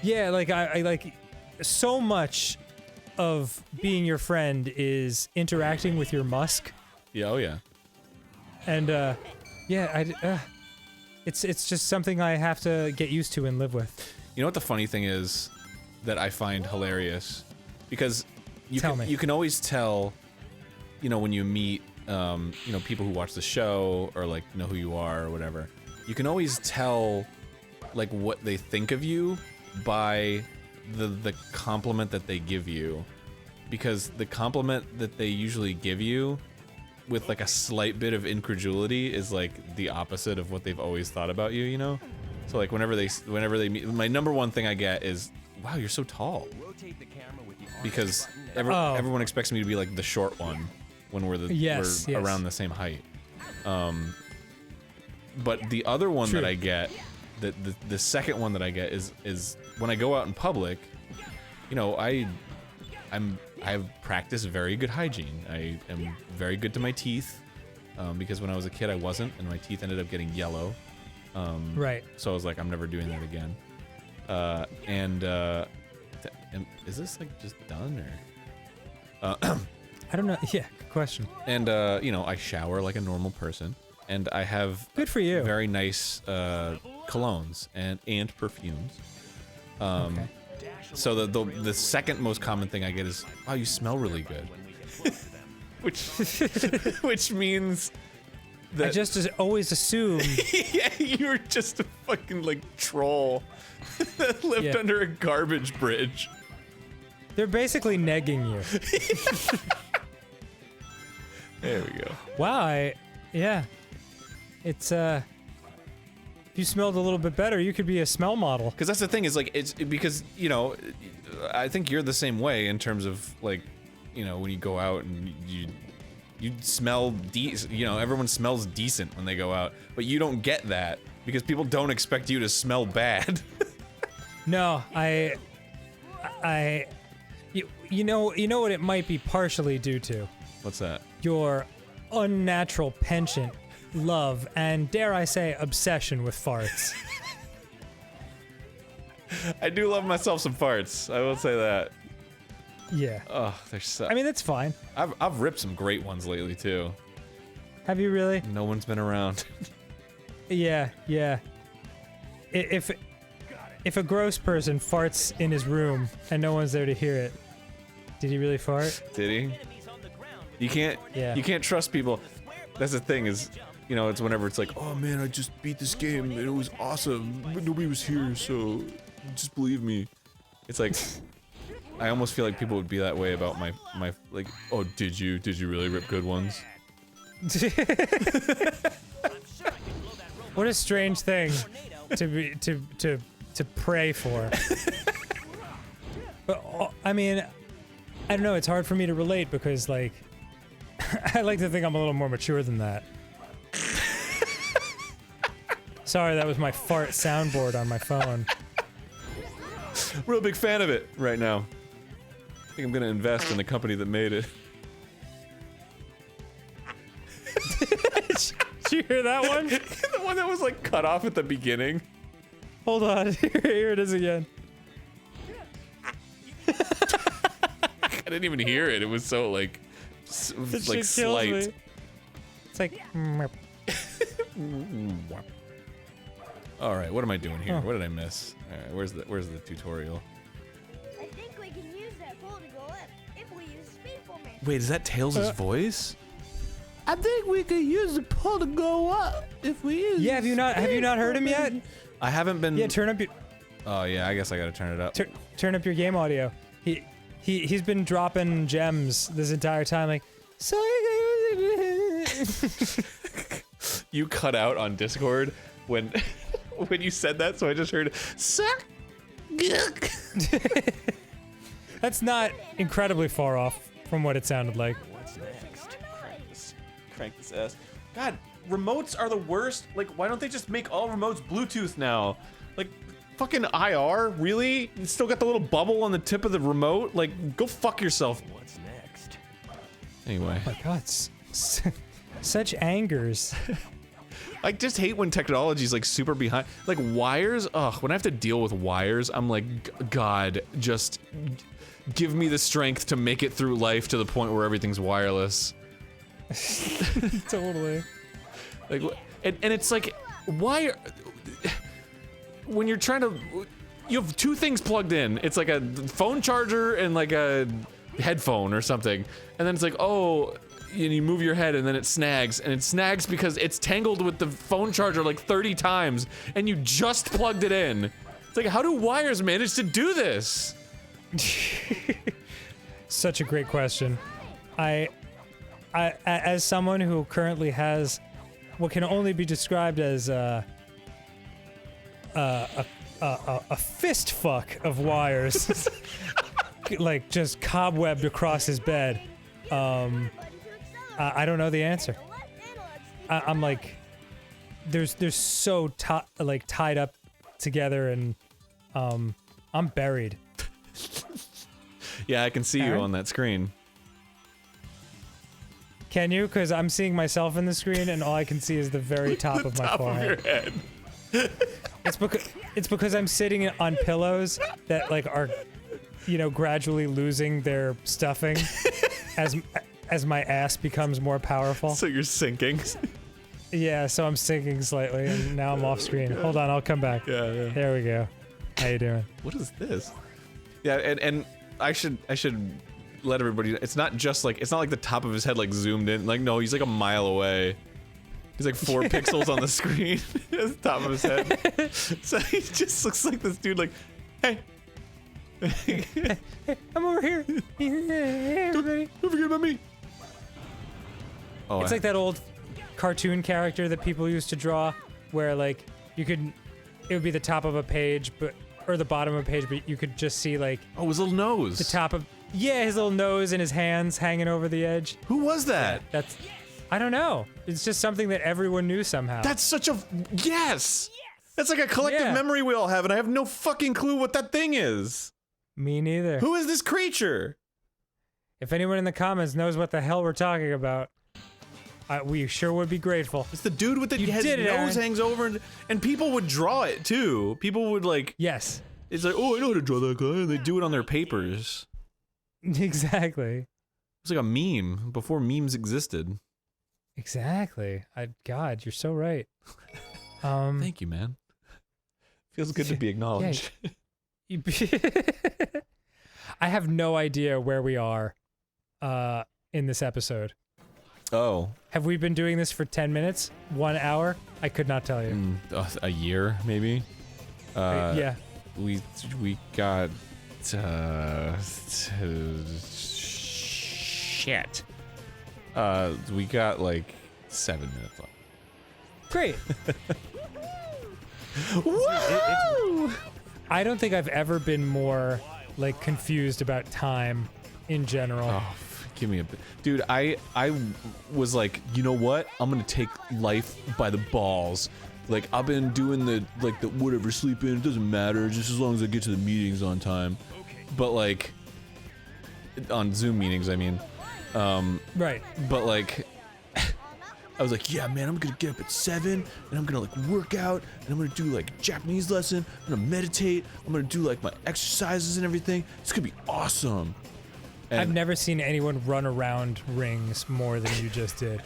Yeah, like I like so much of being your friend is interacting with your musk, Yeah. Oh yeah. and yeah, it's just something I have to get used to and live with. You know what the funny thing is that I find hilarious, because you Tell can me. you can always tell, you know, when you meet you know, people who watch the show or like know who you are or whatever. You can always tell like what they think of you by the compliment that they give you, because the compliment that they usually give you with like a slight bit of incredulity is like the opposite of what they've always thought about you, you know? So like whenever they meet, my number one thing I get is, wow, you're so tall. Because everyone expects me to be like the short one when we're Yes. around the same height. But the other one True. that I get, the second one that I get is when I go out in public, you know, I've practiced very good hygiene. I am very good to my teeth, because when I was a kid I wasn't, and my teeth ended up getting yellow. Right. So I was like, I'm never doing that again. And is this like just done or? I don't know. Yeah, good question. And you know, I shower like a normal person, and I have Good for you. very nice colognes and perfumes. Okay. So the second most common thing I get is, wow, you smell really good. which means that I just always assume. yeah, you're just a fucking like troll that lived Yeah. under a garbage bridge. They're basically negging you. There we go. Wow, yeah. It's, if you smelled a little bit better, you could be a smell model. Because that's the thing, is like, it's because, you know, I think you're the same way in terms of, like, you know, when you go out and you smell you know, everyone smells decent when they go out, but you don't get that because people don't expect you to smell bad. No, you know what it might be partially due to? What's that? Your unnatural penchant, love, and dare I say, obsession with farts. I do love myself some farts. I will say that. Yeah. Oh, they're so. I mean, that's fine. I've ripped some great ones lately too. Have you really? No one's been around. Yeah, yeah. If a gross person farts in his room and no one's there to hear it, did he really fart? Did he? You can't. Yeah. You can't trust people. That's the thing is, you know, it's whenever it's like, oh man, I just beat this game and it was awesome, but nobody was here, so just believe me. It's like, I almost feel like people would be that way about my like, oh, did you really rip good ones? What a strange thing to pray for. But I mean, I don't know. It's hard for me to relate because, like, I like to think I'm a little more mature than that. Sorry, that was my fart soundboard on my phone. Real big fan of it right now. I think I'm gonna invest in the company that made it. Did you hear that one? The one that was like cut off at the beginning. Hold on, here it is again. I didn't even hear it. It was so like, That like shit kills slight. me. It's like, All right, what am I doing here? Oh. What did I miss? All right, where's the tutorial? I think we can use that pole to go up if we use speed formation. Wait, is that Tails' voice? I think we could use the pole to go up if we use. yeah. Have you not heard him yet? I haven't been. Yeah, turn up your Oh yeah, I guess I gotta turn it up. turn up your game audio. He's been dropping gems this entire time, like. So You cut out on Discord when when you said that, so I just heard suck. That's not incredibly far off from what it sounded like. Crank this ass. God, remotes are the worst. Like, why don't they just make all remotes Bluetooth now? Like, fucking IR? Really? You still got the little bubble on the tip of the remote? Like, go fuck yourself. What's next? Anyway. Oh my god, such angers. I just hate when technology's like super behind. Like wires, ugh, when I have to deal with wires, I'm like, God, just give me the strength to make it through life to the point where everything's wireless. Totally. Like, and it's like, why, when you're trying to, you have two things plugged in. It's like a phone charger and like a headphone or something. And then it's like, oh, and you move your head and then it snags, and it snags because it's tangled with the phone charger like 30 times and you just plugged it in. It's like, how do wires manage to do this? Such a great question. I as someone who currently has what can only be described as a fist fuck of wires, like just cobwebbed across his bed. I don't know the answer. I'm like, there's so tied up together, and I'm buried. Yeah, I can see you Aaron? on that screen. Can you? Because I'm seeing myself in the screen, and all I can see is the very top of my Top of your forehead. head. It's because I'm sitting on pillows that like are, you know, gradually losing their stuffing as my ass becomes more powerful. So you're sinking. Yeah, so I'm sinking slightly, and now I'm off screen. Hold on, I'll come back. Yeah. There we go. How you doing? What is this? Yeah, and I should let everybody know, it's not just like, it's not like the top of his head like zoomed in. Like, no, he's like a mile away. He's like 4 pixels on the screen at the top of his head. So he just looks like this dude like, hey, I'm over here. Hey, everybody. Don't forget about me. Oh, It's like that old cartoon character that people used to draw, where like it would be the top of a page, or the bottom of a page, but you could just see like oh, his little nose. the top of his little nose and his hands hanging over the edge. Who was that? I don't know. It's just something that everyone knew somehow. That's such a yes. That's like a collective Yeah. memory we all have, and I have no fucking clue what that thing is. Me neither. Who is this creature? If anyone in the comments knows what the hell we're talking about, we sure would be grateful. It's the dude with the You his did it, nose Aaron. hangs over, and people would draw it too. People would like. Yes. It's like, oh, I know how to draw that guy. And they do it on their papers. Exactly. It's like a meme before memes existed. Exactly. God, you're so right. Thank you, man. Feels good to be acknowledged. I have no idea where we are in this episode. Oh. Have we been doing this for 10 minutes? 1 hour? I could not tell you. A year, maybe? Yeah. We got... shit. We got like 7 minutes left. Great. Woo! I don't think I've ever been more like confused about time in general. Oh, give me a bit. Dude, I was like, you know what? I'm gonna take life by the balls. Like, I've been doing the whatever, sleep in, it doesn't matter, just as long as I get to the meetings on time. But like, on Zoom meetings, I mean. Right. But like, I was like, yeah, man, I'm gonna get up at 7, and I'm gonna like work out, and I'm gonna do like a Japanese lesson, I'm gonna meditate, I'm gonna do like my exercises and everything. It's gonna be awesome. And I've never seen anyone run around rings more than you just did.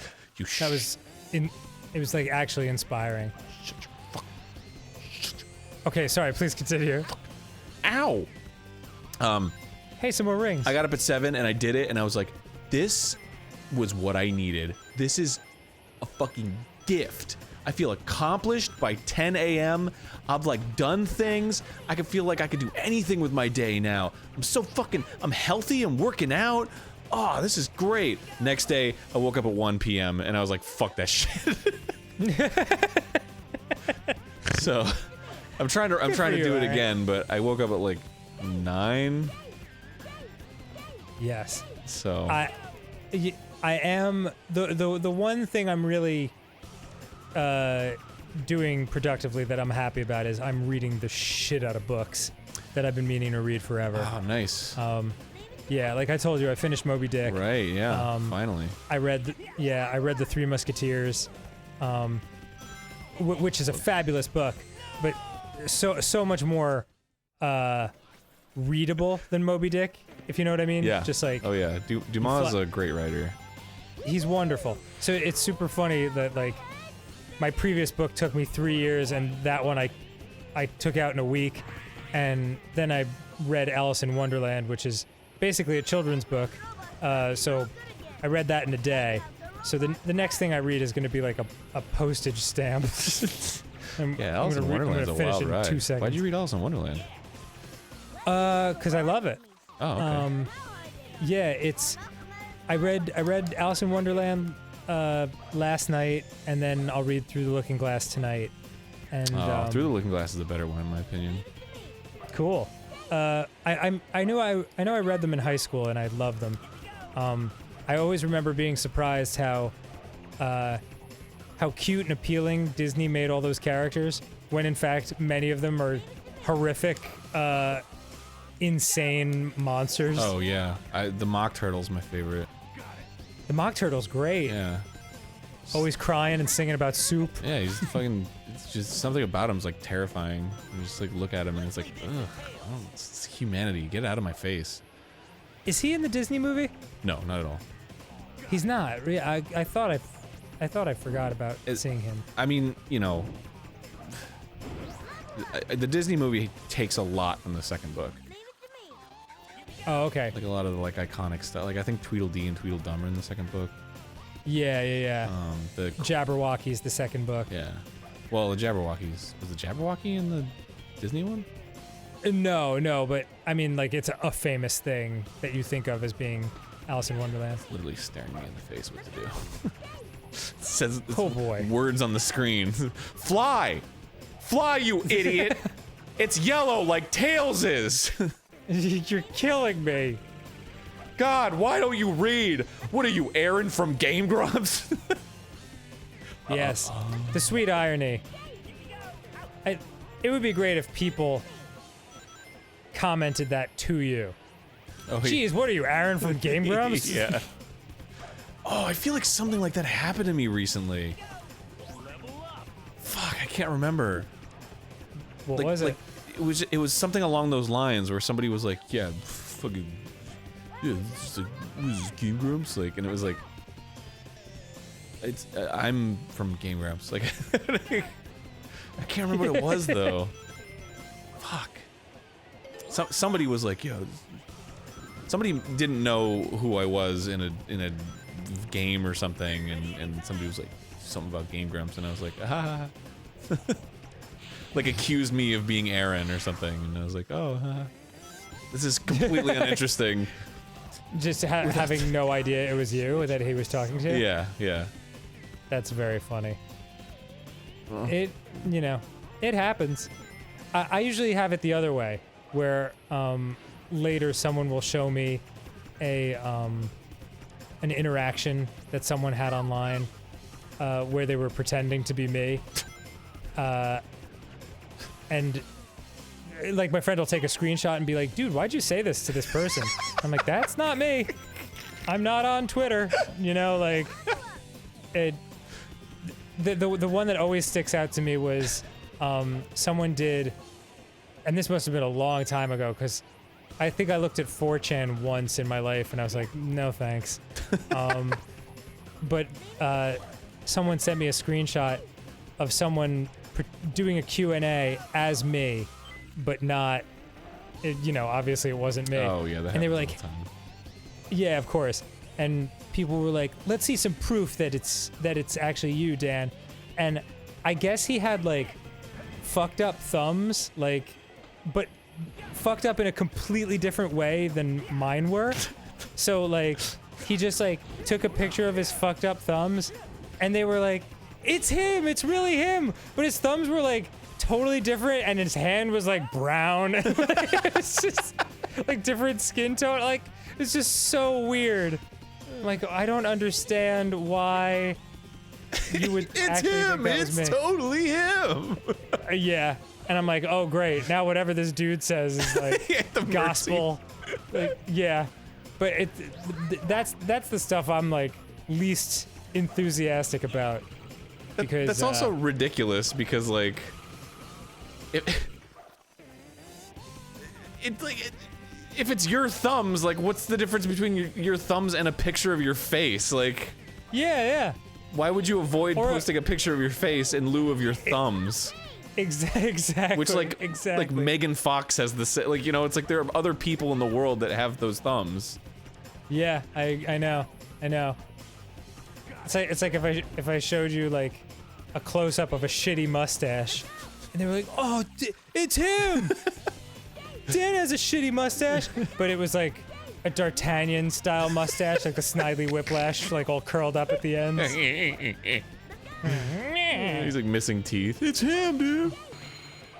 That was it was like actually inspiring. Okay, sorry, please continue. Ow! Hey, some more rings. I got up at 7 and I did it, and I was like, this was what I needed. This is a fucking gift. I feel accomplished by 10 a.m. I've like done things. I can feel like I could do anything with my day now. I'm healthy and working out. Oh, this is great. Next day, I woke up at 1 p.m. and I was like, fuck that shit. So, I'm trying to you, do it Aaron. again, but I woke up at like 9. Yes. So I am the one thing I'm really doing productively that I'm happy about is I'm reading the shit out of books that I've been meaning to read forever. oh, nice. Yeah, like I told you, I finished Moby Dick. Right, yeah, finally. I read the Three Musketeers, which is a fabulous book, but so much more readable than Moby Dick, if you know what I mean. Yeah. Just like, oh yeah, Dumas is a great writer. he's wonderful. So it's super funny that like my previous book took me 3 years, and that one I took out in a week, and then I read Alice in Wonderland, which is basically a children's book. So I read that in a day. So the next thing I read is going to be like a postage stamp. Yeah, Alice in Wonderland's a wild ride. 2 seconds. Why'd you read Alice in Wonderland? Because I love it. Oh, okay. Yeah, I read Alice in Wonderland last night, and then I'll read Through the Looking Glass tonight. And Through the Looking Glass is a better one, in my opinion. Cool. I know I read them in high school and I loved them. I always remember being surprised how cute and appealing Disney made all those characters, when in fact many of them are horrific, insane monsters. Oh yeah, the Mock Turtle's my favorite. The Mock Turtle's great. Yeah. Always crying and singing about soup. Yeah, he's fucking. It's just something about him's like terrifying. You just like look at him and it's like, ugh, it's humanity. Get out of my face. Is he in the Disney movie? No, not at all. He's not. I thought I forgot about seeing him. I mean, you know, the Disney movie takes a lot from the second book. Oh, okay. Like a lot of the like iconic stuff. Like I think Tweedledee and Tweedledum are in the second book. Yeah. The Jabberwocky's the second book. yeah. Well, the Jabberwockies. Was the Jabberwocky in the Disney one? No, but I mean, like, it's a famous thing that you think of as being Alice in Wonderland. Literally staring me in the face what to do. It says Oh boy. words on the screen. Fly! Fly, you idiot! It's yellow like Tails is! You're killing me. God, why don't you read? What are you, Aaron from Game Grumps? Yes, the sweet irony. It would be great if people commented that to you. Oh, Jeez, what are you, Aaron from Game Grumps? Yeah. Oh, I feel like something like that happened to me recently. Fuck, I can't remember. What was it? It was something along those lines where somebody was like, yeah, fucking, yeah, this is Game Grumps, like, and it was like, it's I'm from Game Grumps, like, I can't remember what it was though. Fuck. Somebody was like, yo, somebody didn't know who I was in a game or something, and somebody was like something about Game Grumps, and I was like, ah. Like accused me of being Aaron or something, and I was like, oh, this is completely uninteresting. Just having no idea it was you that he was talking to? Yeah, yeah. That's very funny. It, you know, it happens. I usually have it the other way, where later someone will show me a an interaction that someone had online where they were pretending to be me. And like my friend will take a screenshot and be like, dude, why'd you say this to this person? I'm like, that's not me. I'm not on Twitter. You know, like it. The one that always sticks out to me was someone did, and this must have been a long time ago, because I think I looked at 4chan once in my life and I was like, no thanks. But someone sent me a screenshot of someone doing a Q&A as me, but not, you know, obviously it wasn't me. Oh yeah, that and they were happens like, all the time. yeah, of course. And people were like, let's see some proof that it's actually you, Dan. And I guess he had like fucked up thumbs, like, but fucked up in a completely different way than mine were. So like he just like took a picture of his fucked up thumbs, and they were like, it's him, it's really him. But his thumbs were like totally different, and his hand was like brown. It's just like different skin tone. Like it's just so weird. Like I don't understand why you would It's actually him. think that was It's me. totally him. Yeah, and I'm like, oh great, now whatever this dude says is like At the mercy. gospel. Like, yeah, but that's the stuff I'm like least enthusiastic about, because That's also ridiculous because like, if it's your thumbs, like what's the difference between your thumbs and a picture of your face? Like, yeah. why would you avoid Or- posting a picture of your face in lieu of your thumbs? Exactly. Which like exactly. Megan Fox has the like, you know, it's like there are other people in the world that have those thumbs. Yeah, I know. It's like if I showed you like a close up of a shitty mustache, and they were like, "Oh, it's him." Dan has a shitty mustache, but it was like a D'Artagnan style mustache, like the Snidely Whiplash, like all curled up at the ends. He's like missing teeth. It's him, dude.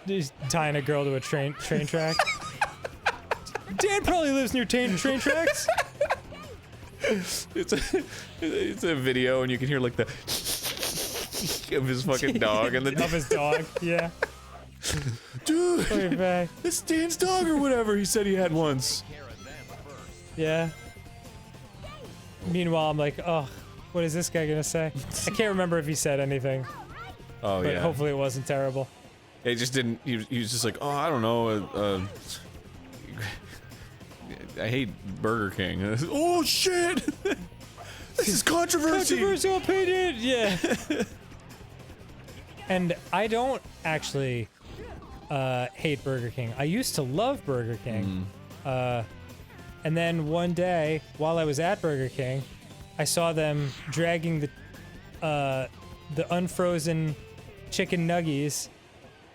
Just tying a girl to a train track. Dan probably lives near train tracks. It's a video, and you can hear like the of his fucking dog and the Of his dog, yeah. dude. Way back. That's Dan's dog or whatever he said he had once. Yeah. Meanwhile, I'm like, oh, what is this guy gonna say? I can't remember if he said anything, Oh but yeah. hopefully it wasn't terrible. It just didn't. He was just like, oh, I don't know. I hate Burger King. Oh shit! This is controversy. Controversial opinion, yeah. And I don't actually hate Burger King. I used to love Burger King. And then one day, while I was at Burger King, I saw them dragging the unfrozen chicken nuggies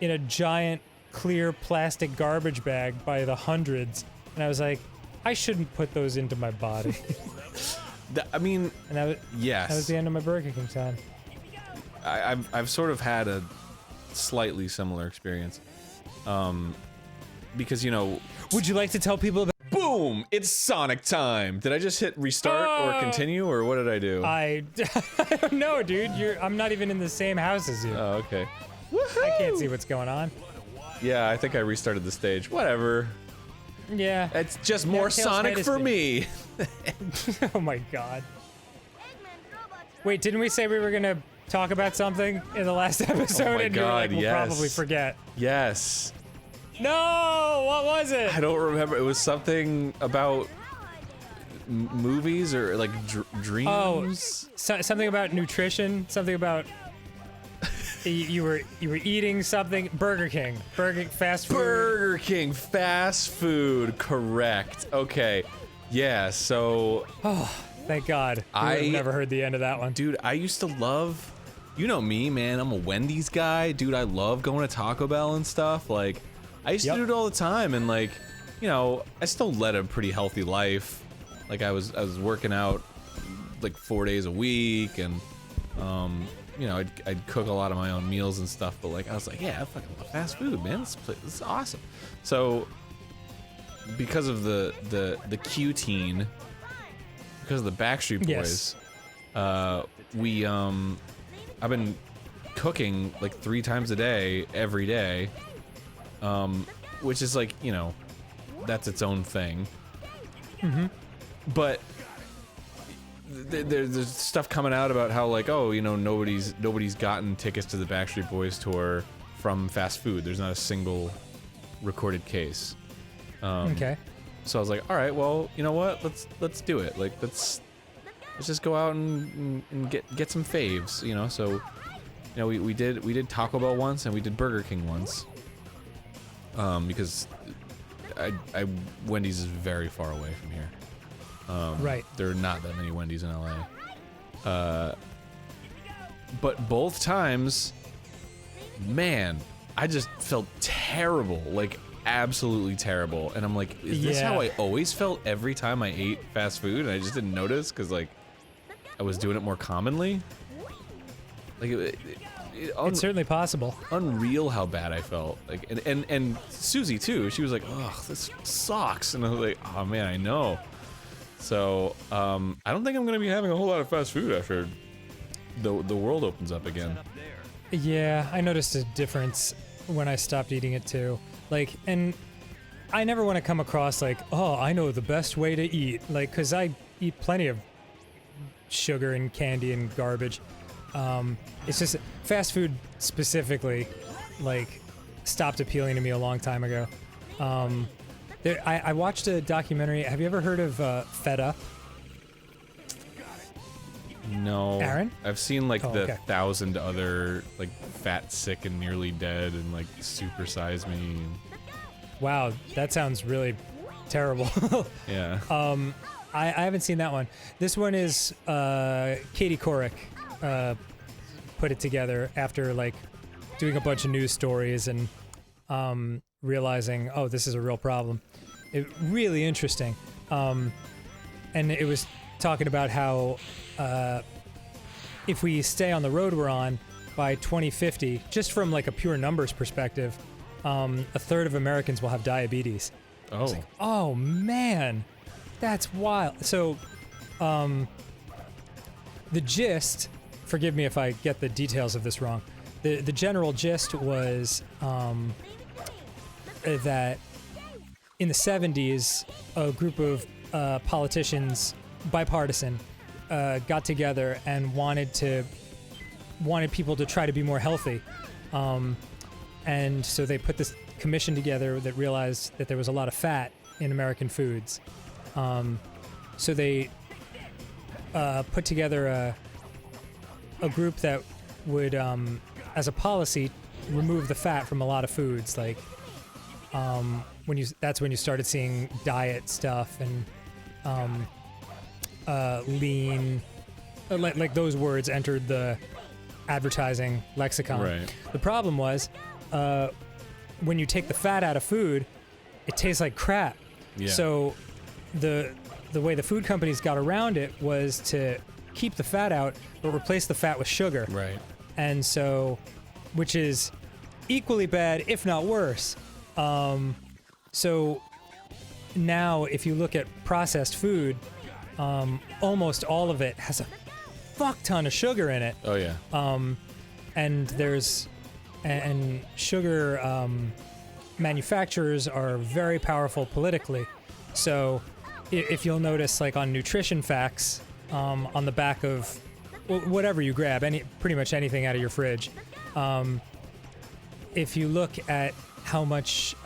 in a giant clear plastic garbage bag by the hundreds, and I was like, I shouldn't put those into my body. I mean, And that was, yes. that was the end of my Burger King time. I've sort of had a slightly similar experience. Because, you know... Would you like to tell people about... Boom! It's Sonic time! Did I just hit restart or continue, or what did I do? I don't know, dude. I'm not even in the same house as you. Oh, okay. I can't see what's going on. Yeah, I think I restarted the stage. Whatever. Yeah. It's just more Tails Sonic Head is for big. me! Oh my god. Wait, didn't we say we were gonna talk about something in the last episode? Oh my and you were like, God, we'll yes. probably forget. Yes. No! What was it? I don't remember. It was something about movies or like dreams. Oh, something about nutrition. Something about you were eating something. Burger King. Fast food. Burger King fast food. Correct. Okay. Yeah. So, Thank God. I've never heard the end of that one. dude, I used to love. You know me, man. I'm a Wendy's guy, dude. I love going to Taco Bell and stuff. Like, I used to do it all the time, and like, you know, I still led a pretty healthy life. Like, I was working out like 4 days a week, and you know, I'd cook a lot of my own meals and stuff. But like, I was like, yeah, I fucking love fast food, man. This is awesome. So, because of the Q-teen, because of the Backstreet Boys, Yes. I've been cooking like 3 times a day, every day, which is like, you know, that's its own thing. But there's stuff coming out about how like, oh, you know, nobody's gotten tickets to the Backstreet Boys tour from fast food. There's not a single recorded case. Okay. So I was like, all right, well, you know what? Let's do it. Like, let's just go out and get some faves, you know. So, you know, we did Taco Bell once and we did Burger King once. Because Wendy's is very far away from here. Right. There are not that many Wendy's in LA. But both times, man, I just felt terrible, like absolutely terrible. And I'm like, is this how I always felt every time I ate fast food? And I just didn't notice because like I was doing it more commonly. Like It's certainly possible. unreal how bad I felt. Like and Susie too. She was like, "Ugh, this sucks," and I was like, "Oh man, I know." So I don't think I'm gonna be having a whole lot of fast food after the world opens up again. Yeah, I noticed a difference when I stopped eating it too. Like, and I never want to come across like, oh, I know the best way to eat. Like, cause I eat plenty of sugar and candy and garbage. It's just fast food specifically, like, stopped appealing to me a long time ago. I watched a documentary. Have you ever heard of Fed Up? No, Aaron? I've seen like the okay. 1,000 other like Fat, Sick, and Nearly Dead and like Super Size Me. Wow, that sounds really terrible. Yeah. I haven't seen that one. This one is Katie Couric put it together after like doing a bunch of news stories and realizing, oh, this is a real problem. Really interesting. And it was talking about how if we stay on the road we're on by 2050, just from like a pure numbers perspective, a third of Americans will have diabetes. Oh. Oh man, that's wild. So, the gist, forgive me if I get the details of this wrong, the general gist was that in the 70s, a group of politicians, bipartisan, got together and wanted people to try to be more healthy. And so they put this commission together that realized that there was a lot of fat in American foods. So they put together a group that would, as a policy, remove the fat from a lot of foods. Like, that's when you started seeing diet stuff and lean, like those words entered the advertising lexicon. Right. The problem was, when you take the fat out of food, it tastes like crap. Yeah. So the way the food companies got around it was to keep the fat out, but replace the fat with sugar. Right. And so, which is equally bad, if not worse. So now, if you look at processed food, almost all of it has a fuck ton of sugar in it. Oh yeah. And there's and sugar manufacturers are very powerful politically. So if you'll notice, like on nutrition facts, on the back of whatever you grab, pretty much anything out of your fridge, if you look at how much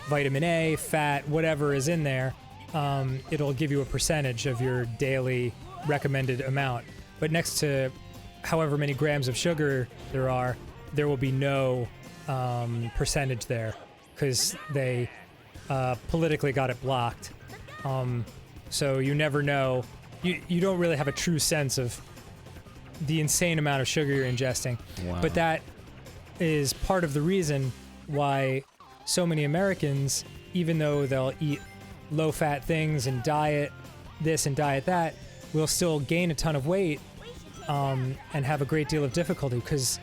vitamin A, fat, whatever is in there, it'll give you a percentage of your daily recommended amount. But next to however many grams of sugar there will be no percentage there, because they politically got it blocked. So you never know. You don't really have a true sense of the insane amount of sugar you're ingesting. Wow. But that is part of the reason why so many Americans, even though they'll eat low-fat things and diet this and diet that, will still gain a ton of weight and have a great deal of difficulty, because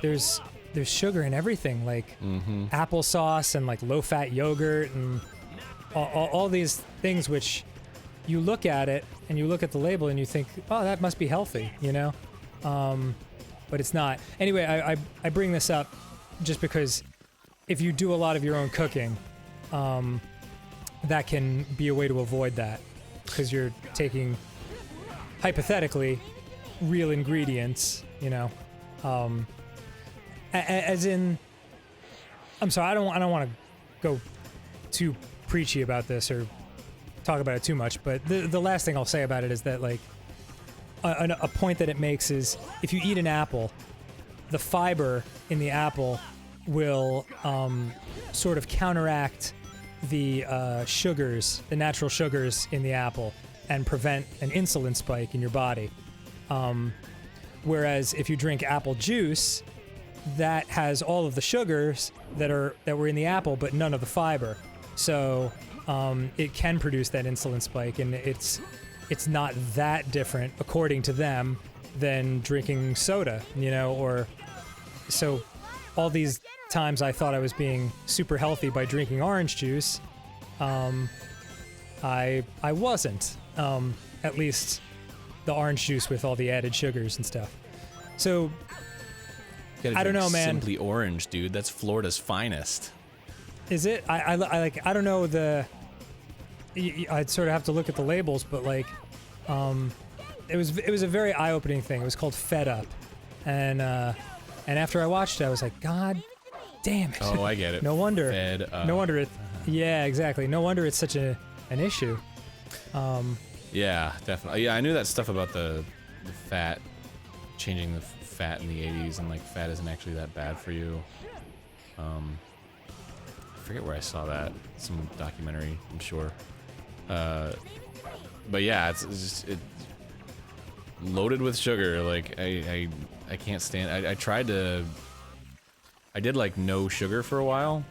there's sugar in everything, like applesauce and like low-fat yogurt and all these things, which you look at it and you look at the label and you think, oh, that must be healthy, you know? But it's not. Anyway, I bring this up just because if you do a lot of your own cooking, that can be a way to avoid that, because you're taking, hypothetically, real ingredients, you know? As in, I'm sorry, I don't want to go too preachy about this or talk about it too much, but the last thing I'll say about it is that, like, a point that it makes is, if you eat an apple, the fiber in the apple will sort of counteract the sugars, the natural sugars in the apple, and prevent an insulin spike in your body. Whereas if you drink apple juice, that has all of the sugars that were in the apple, but none of the fiber. So it can produce that insulin spike, and it's not that different, according to them, than drinking soda, you know, or so all these times I thought I was being super healthy by drinking orange juice, I wasn't, at least the orange juice with all the added sugars and stuff. So I don't know, man. Simply Orange, dude. That's Florida's finest. Is it? I I don't know I'd sort of have to look at the labels, but like, it was a very eye-opening thing. It was called Fed Up, and after I watched it, I was like, God damn it! Oh, I get it. No wonder. Fed Up. No wonder it. Yeah, exactly. No wonder it's such an issue. Yeah, definitely. Yeah, I knew that stuff about the fat, changing the fat in the 80s, and like fat isn't actually that bad for you. I forget where I saw that. Some documentary, I'm sure. But yeah, it's just loaded with sugar. Like I can't stand. I did like no sugar for a while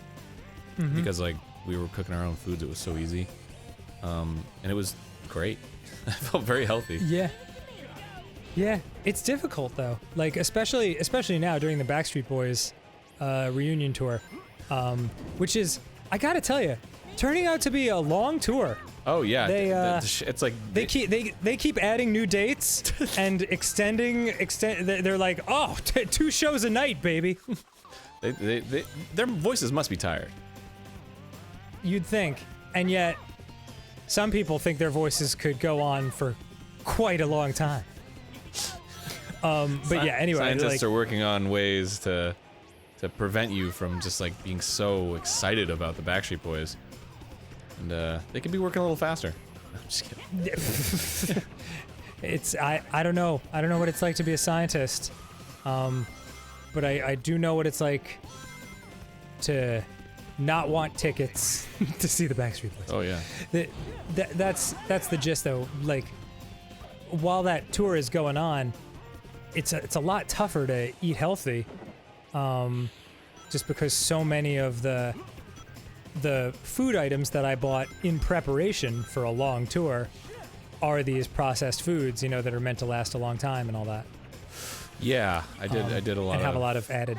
because like we were cooking our own foods. It was so easy, and it was great. I felt very healthy. Yeah, it's difficult though. Like especially now during the Backstreet Boys reunion tour, which is, I gotta tell you, turning out to be a long tour. Oh yeah, it's like they keep adding new dates and extending. They're like, oh, 2 shows a night, baby. Their voices must be tired. You'd think, and yet some people think their voices could go on for quite a long time. But yeah, anyway, scientists are working on ways to prevent you from just like being so excited about the Backstreet Boys, and they could be working a little faster. I'm just kidding. It's I don't know what it's like to be a scientist, but I do know what it's like to not want tickets to see the Backstreet Boys. Oh yeah. That's the gist though. Like, while that tour is going on, it's a lot tougher to eat healthy, just because so many of the food items that I bought in preparation for a long tour are these processed foods, you know, that are meant to last a long time and all that. Yeah, I did a lot and of... have a lot of added...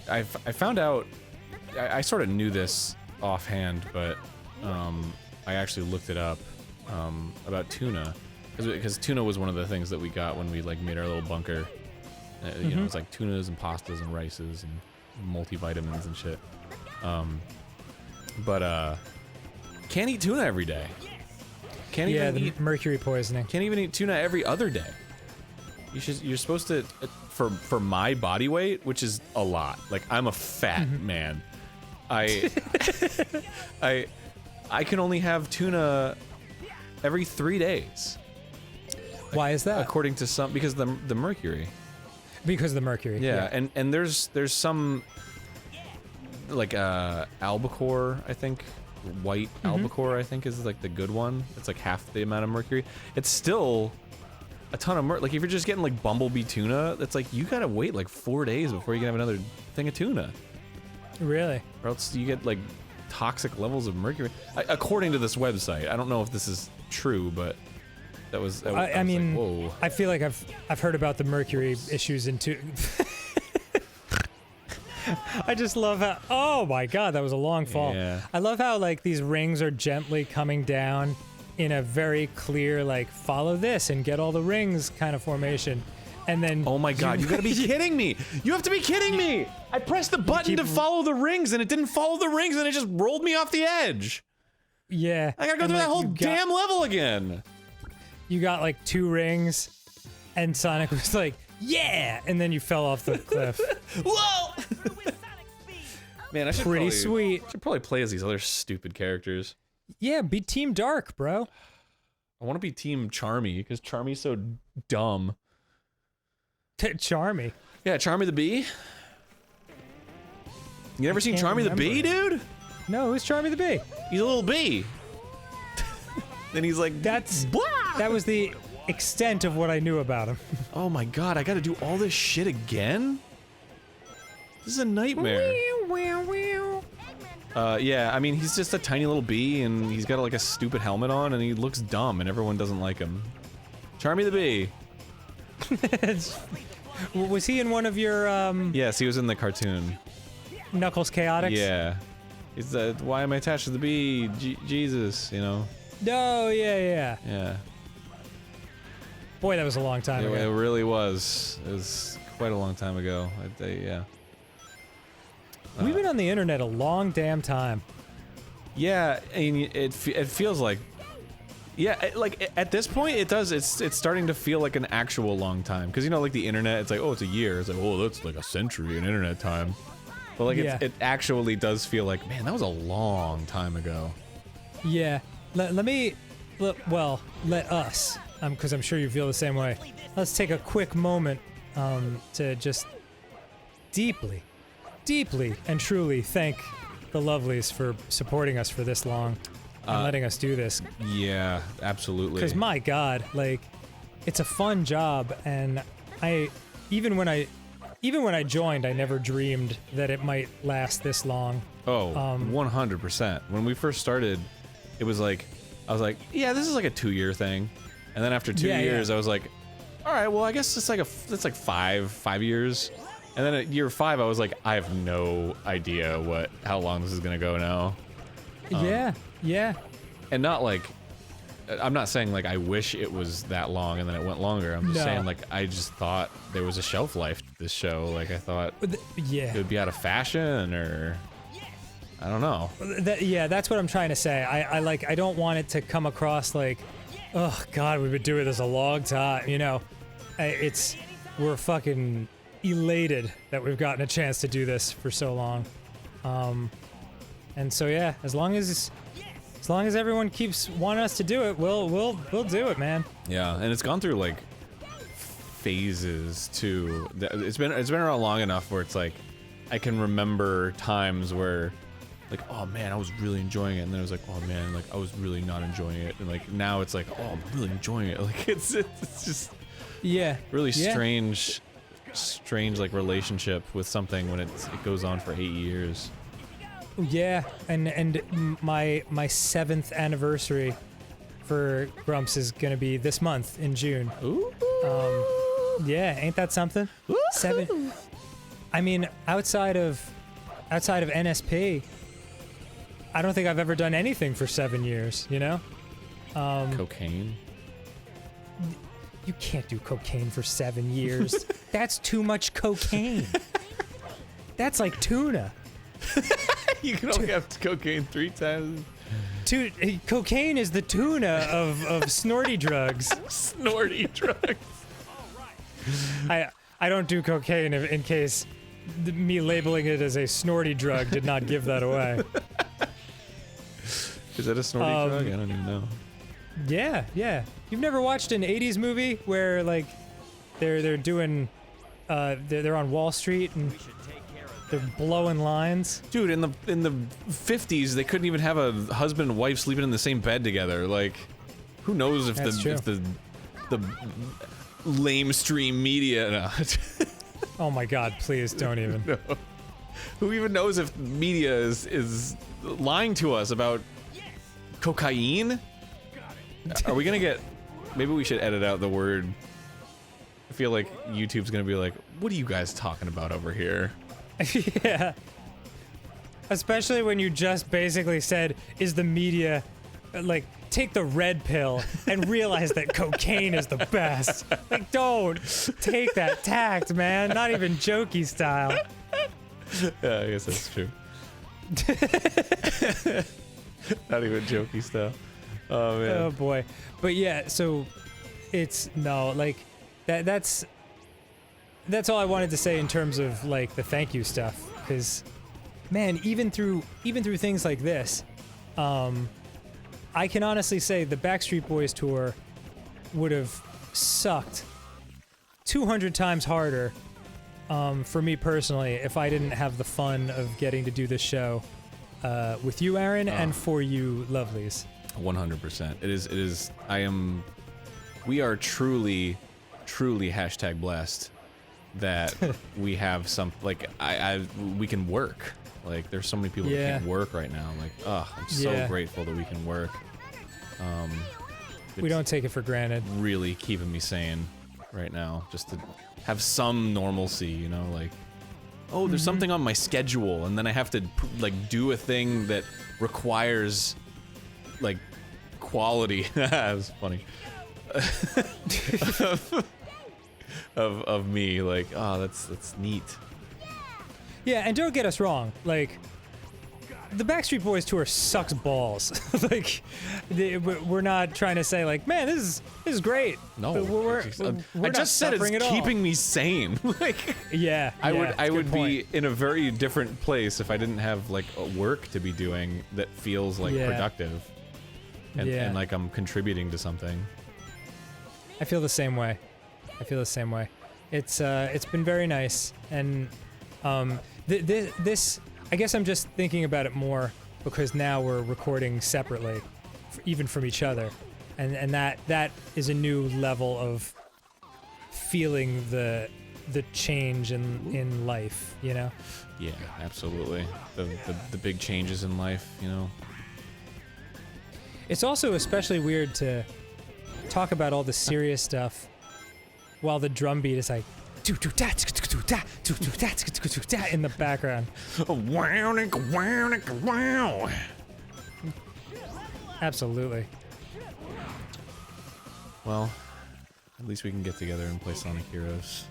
I found out... I sort of knew this offhand, but I actually looked it up about tuna. Because tuna was one of the things that we got when we, like, made our little bunker. You know, it was like tunas and pastas and rices and multivitamins and shit. But can't eat tuna every day. Can't even eat mercury poisoning. Can't even eat tuna every other day. You're supposed to, for my body weight, which is a lot. Like, I'm a fat man. I can only have tuna every 3 days. Why is that? According to some, because the mercury. Because of the mercury. Yeah, and there's some like albacore, I think. White albacore, I think, is like the good one. It's like half the amount of mercury. It's still a ton of like if you're just getting like bumblebee tuna, that's like you gotta wait like 4 days before you can have another thing of tuna. Really? Or else you get like toxic levels of mercury. According to this website, I don't know if this is true, but that was. I mean, like, whoa. I feel like I've heard about the mercury issues in tuna. I just love how, oh my god, that was a long fall. Yeah. I love how, like, these rings are gently coming down in a very clear, like, follow this and get all the rings kind of formation. And then... Oh my god, you gotta be kidding me! You have to be kidding me! I pressed the button to follow the rings and it didn't follow the rings and it just rolled me off the edge! Yeah. I gotta go through that whole damn level again! You got, like, 2 rings and Sonic was like, yeah! And then you fell off the cliff. Whoa! Man, I should Pretty sweet. Should probably play as these other stupid characters. Yeah, be Team Dark, bro. I want to be Team Charmy, because Charmy's so dumb. Charmy? Yeah, Charmy the Bee. You never seen Charmy the Bee, dude? No, who's Charmy the Bee? He's a little bee. Then he's like, that was the extent of what I knew about him. Oh my god, I gotta do all this shit again? This is a nightmare. Yeah, I mean, he's just a tiny little bee, and he's got like a stupid helmet on, and he looks dumb, and everyone doesn't like him. Charmy the Bee. Was he in one of your, Yes, he was in the cartoon. Knuckles Chaotix? Yeah. He's why am I attached to the bee? Jesus, you know? No, yeah. Yeah. Boy, that was a long time ago. It really was. It was quite a long time ago. Yeah. We've been on the internet a long damn time. Yeah, and it feels like, yeah, like at this point it does. It's starting to feel like an actual long time, because you know, like the internet, it's like, oh, it's a year. It's like, oh, that's like a century in internet time. But like it actually does feel like, man, that was a long time ago. Yeah. Let us, because I'm sure you feel the same way. Let's take a quick moment to just deeply and truly thank the lovelies for supporting us for this long and letting us do this. Yeah, absolutely. Because my god, like, it's a fun job, and even when I joined, I never dreamed that it might last this long. Oh, 100%. When we first started, it was like, I was like, yeah, this is like a 2-year thing. And then after 2 years, I was like, all right, well, I guess it's like that's like 5 years. And then at year 5, I was like, I have no idea how long this is gonna go now. Yeah. And not like, I'm not saying like I wish it was that long and then it went longer. I'm just saying like I just thought there was a shelf life to this show. Like I thought it would be out of fashion, or I don't know. That's what I'm trying to say. I don't want it to come across like, oh god, we've been doing this a long time, you know. We're fucking elated that we've gotten a chance to do this for so long. And so yeah, as long as everyone keeps wanting us to do it, we'll do it, man. Yeah, and it's gone through like phases too. It's been around long enough where it's like I can remember times where like, oh man, I was really enjoying it, and then it was like, oh man, like I was really not enjoying it, and like now it's like, oh, I'm really enjoying it. Like it's just really strange strange like relationship with something when it goes on for 8 years. Yeah, and my 7th anniversary for Grumps is gonna be this month in June. Ooh. Yeah, ain't that something? 7. I mean, outside of NSP, I don't think I've ever done anything for 7 years. You know? Cocaine. You can't do cocaine for 7 years. That's too much cocaine. That's like tuna. You can only have cocaine 3 times. Cocaine is the tuna of snorty drugs. Snorty drugs. I don't do cocaine in case me labeling it as a snorty drug did not give that away. Is that a snorty drug? I don't even know. Yeah, yeah. You've never watched an 80s movie where like they're doing they're on Wall Street and they're blowing lines? Dude, in the 50s they couldn't even have a husband and wife sleeping in the same bed together. Like, who knows if the lamestream media no. Oh my god, please don't even. No. Who even knows if media is lying to us about cocaine? Are we gonna get... Maybe we should edit out the word. I feel like YouTube's gonna be like, what are you guys talking about over here? Yeah. Especially when you just basically said, is the media... like, take the red pill and realize that cocaine is the best. Like, don't take that tact, man. Not even jokey style. Yeah, I guess that's true. Not even jokey stuff. Oh man. Oh boy. But yeah, so it's no, like that's all I wanted to say in terms of like the thank you stuff, cuz man, even through things like this, I can honestly say the Backstreet Boys tour would have sucked 200 times harder for me personally if I didn't have the fun of getting to do this show with you, Arin, and for you, lovelies. 100%. It is. We are truly #blessed that we have some, like, we can work. Like, there's so many people that can't work right now. Like, I'm so grateful that we can work. We don't take it for granted. Really keeping me sane right now, just to have some normalcy, you know, like, oh, there's something on my schedule, and then I have to, like, do a thing that requires, like, quality. That's funny. of me, like, oh, that's neat. Yeah, and don't get us wrong, like, the Backstreet Boys tour sucks balls. Like, we're not trying to say, like, man, this is great. No, we're I just said it's keeping me sane. Like, yeah, I would point. be in a very different place if I didn't have, like, a work to be doing that feels like productive, and like I'm contributing to something. I feel the same way. It's been very nice, and this I guess I'm just thinking about it more because now we're recording separately, even from each other, and that is a new level of feeling the change in life, you know? Yeah, absolutely. The big changes in life, you know. It's also especially weird to talk about all the serious stuff while the drum beat is like in the background. Absolutely. Well, at least we can get together and play Sonic Heroes.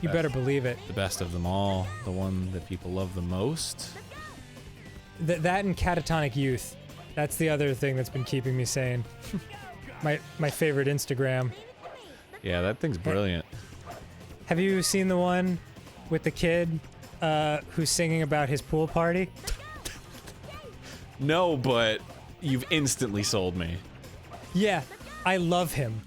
You better believe it. The best of them all, the one that people love the most. That and Catatonic Youth. That's the other thing that's been keeping me sane. My favorite Instagram. Yeah, that thing's brilliant. Have you seen the one with the kid who's singing about his pool party? No, but you've instantly sold me. Yeah, I love him.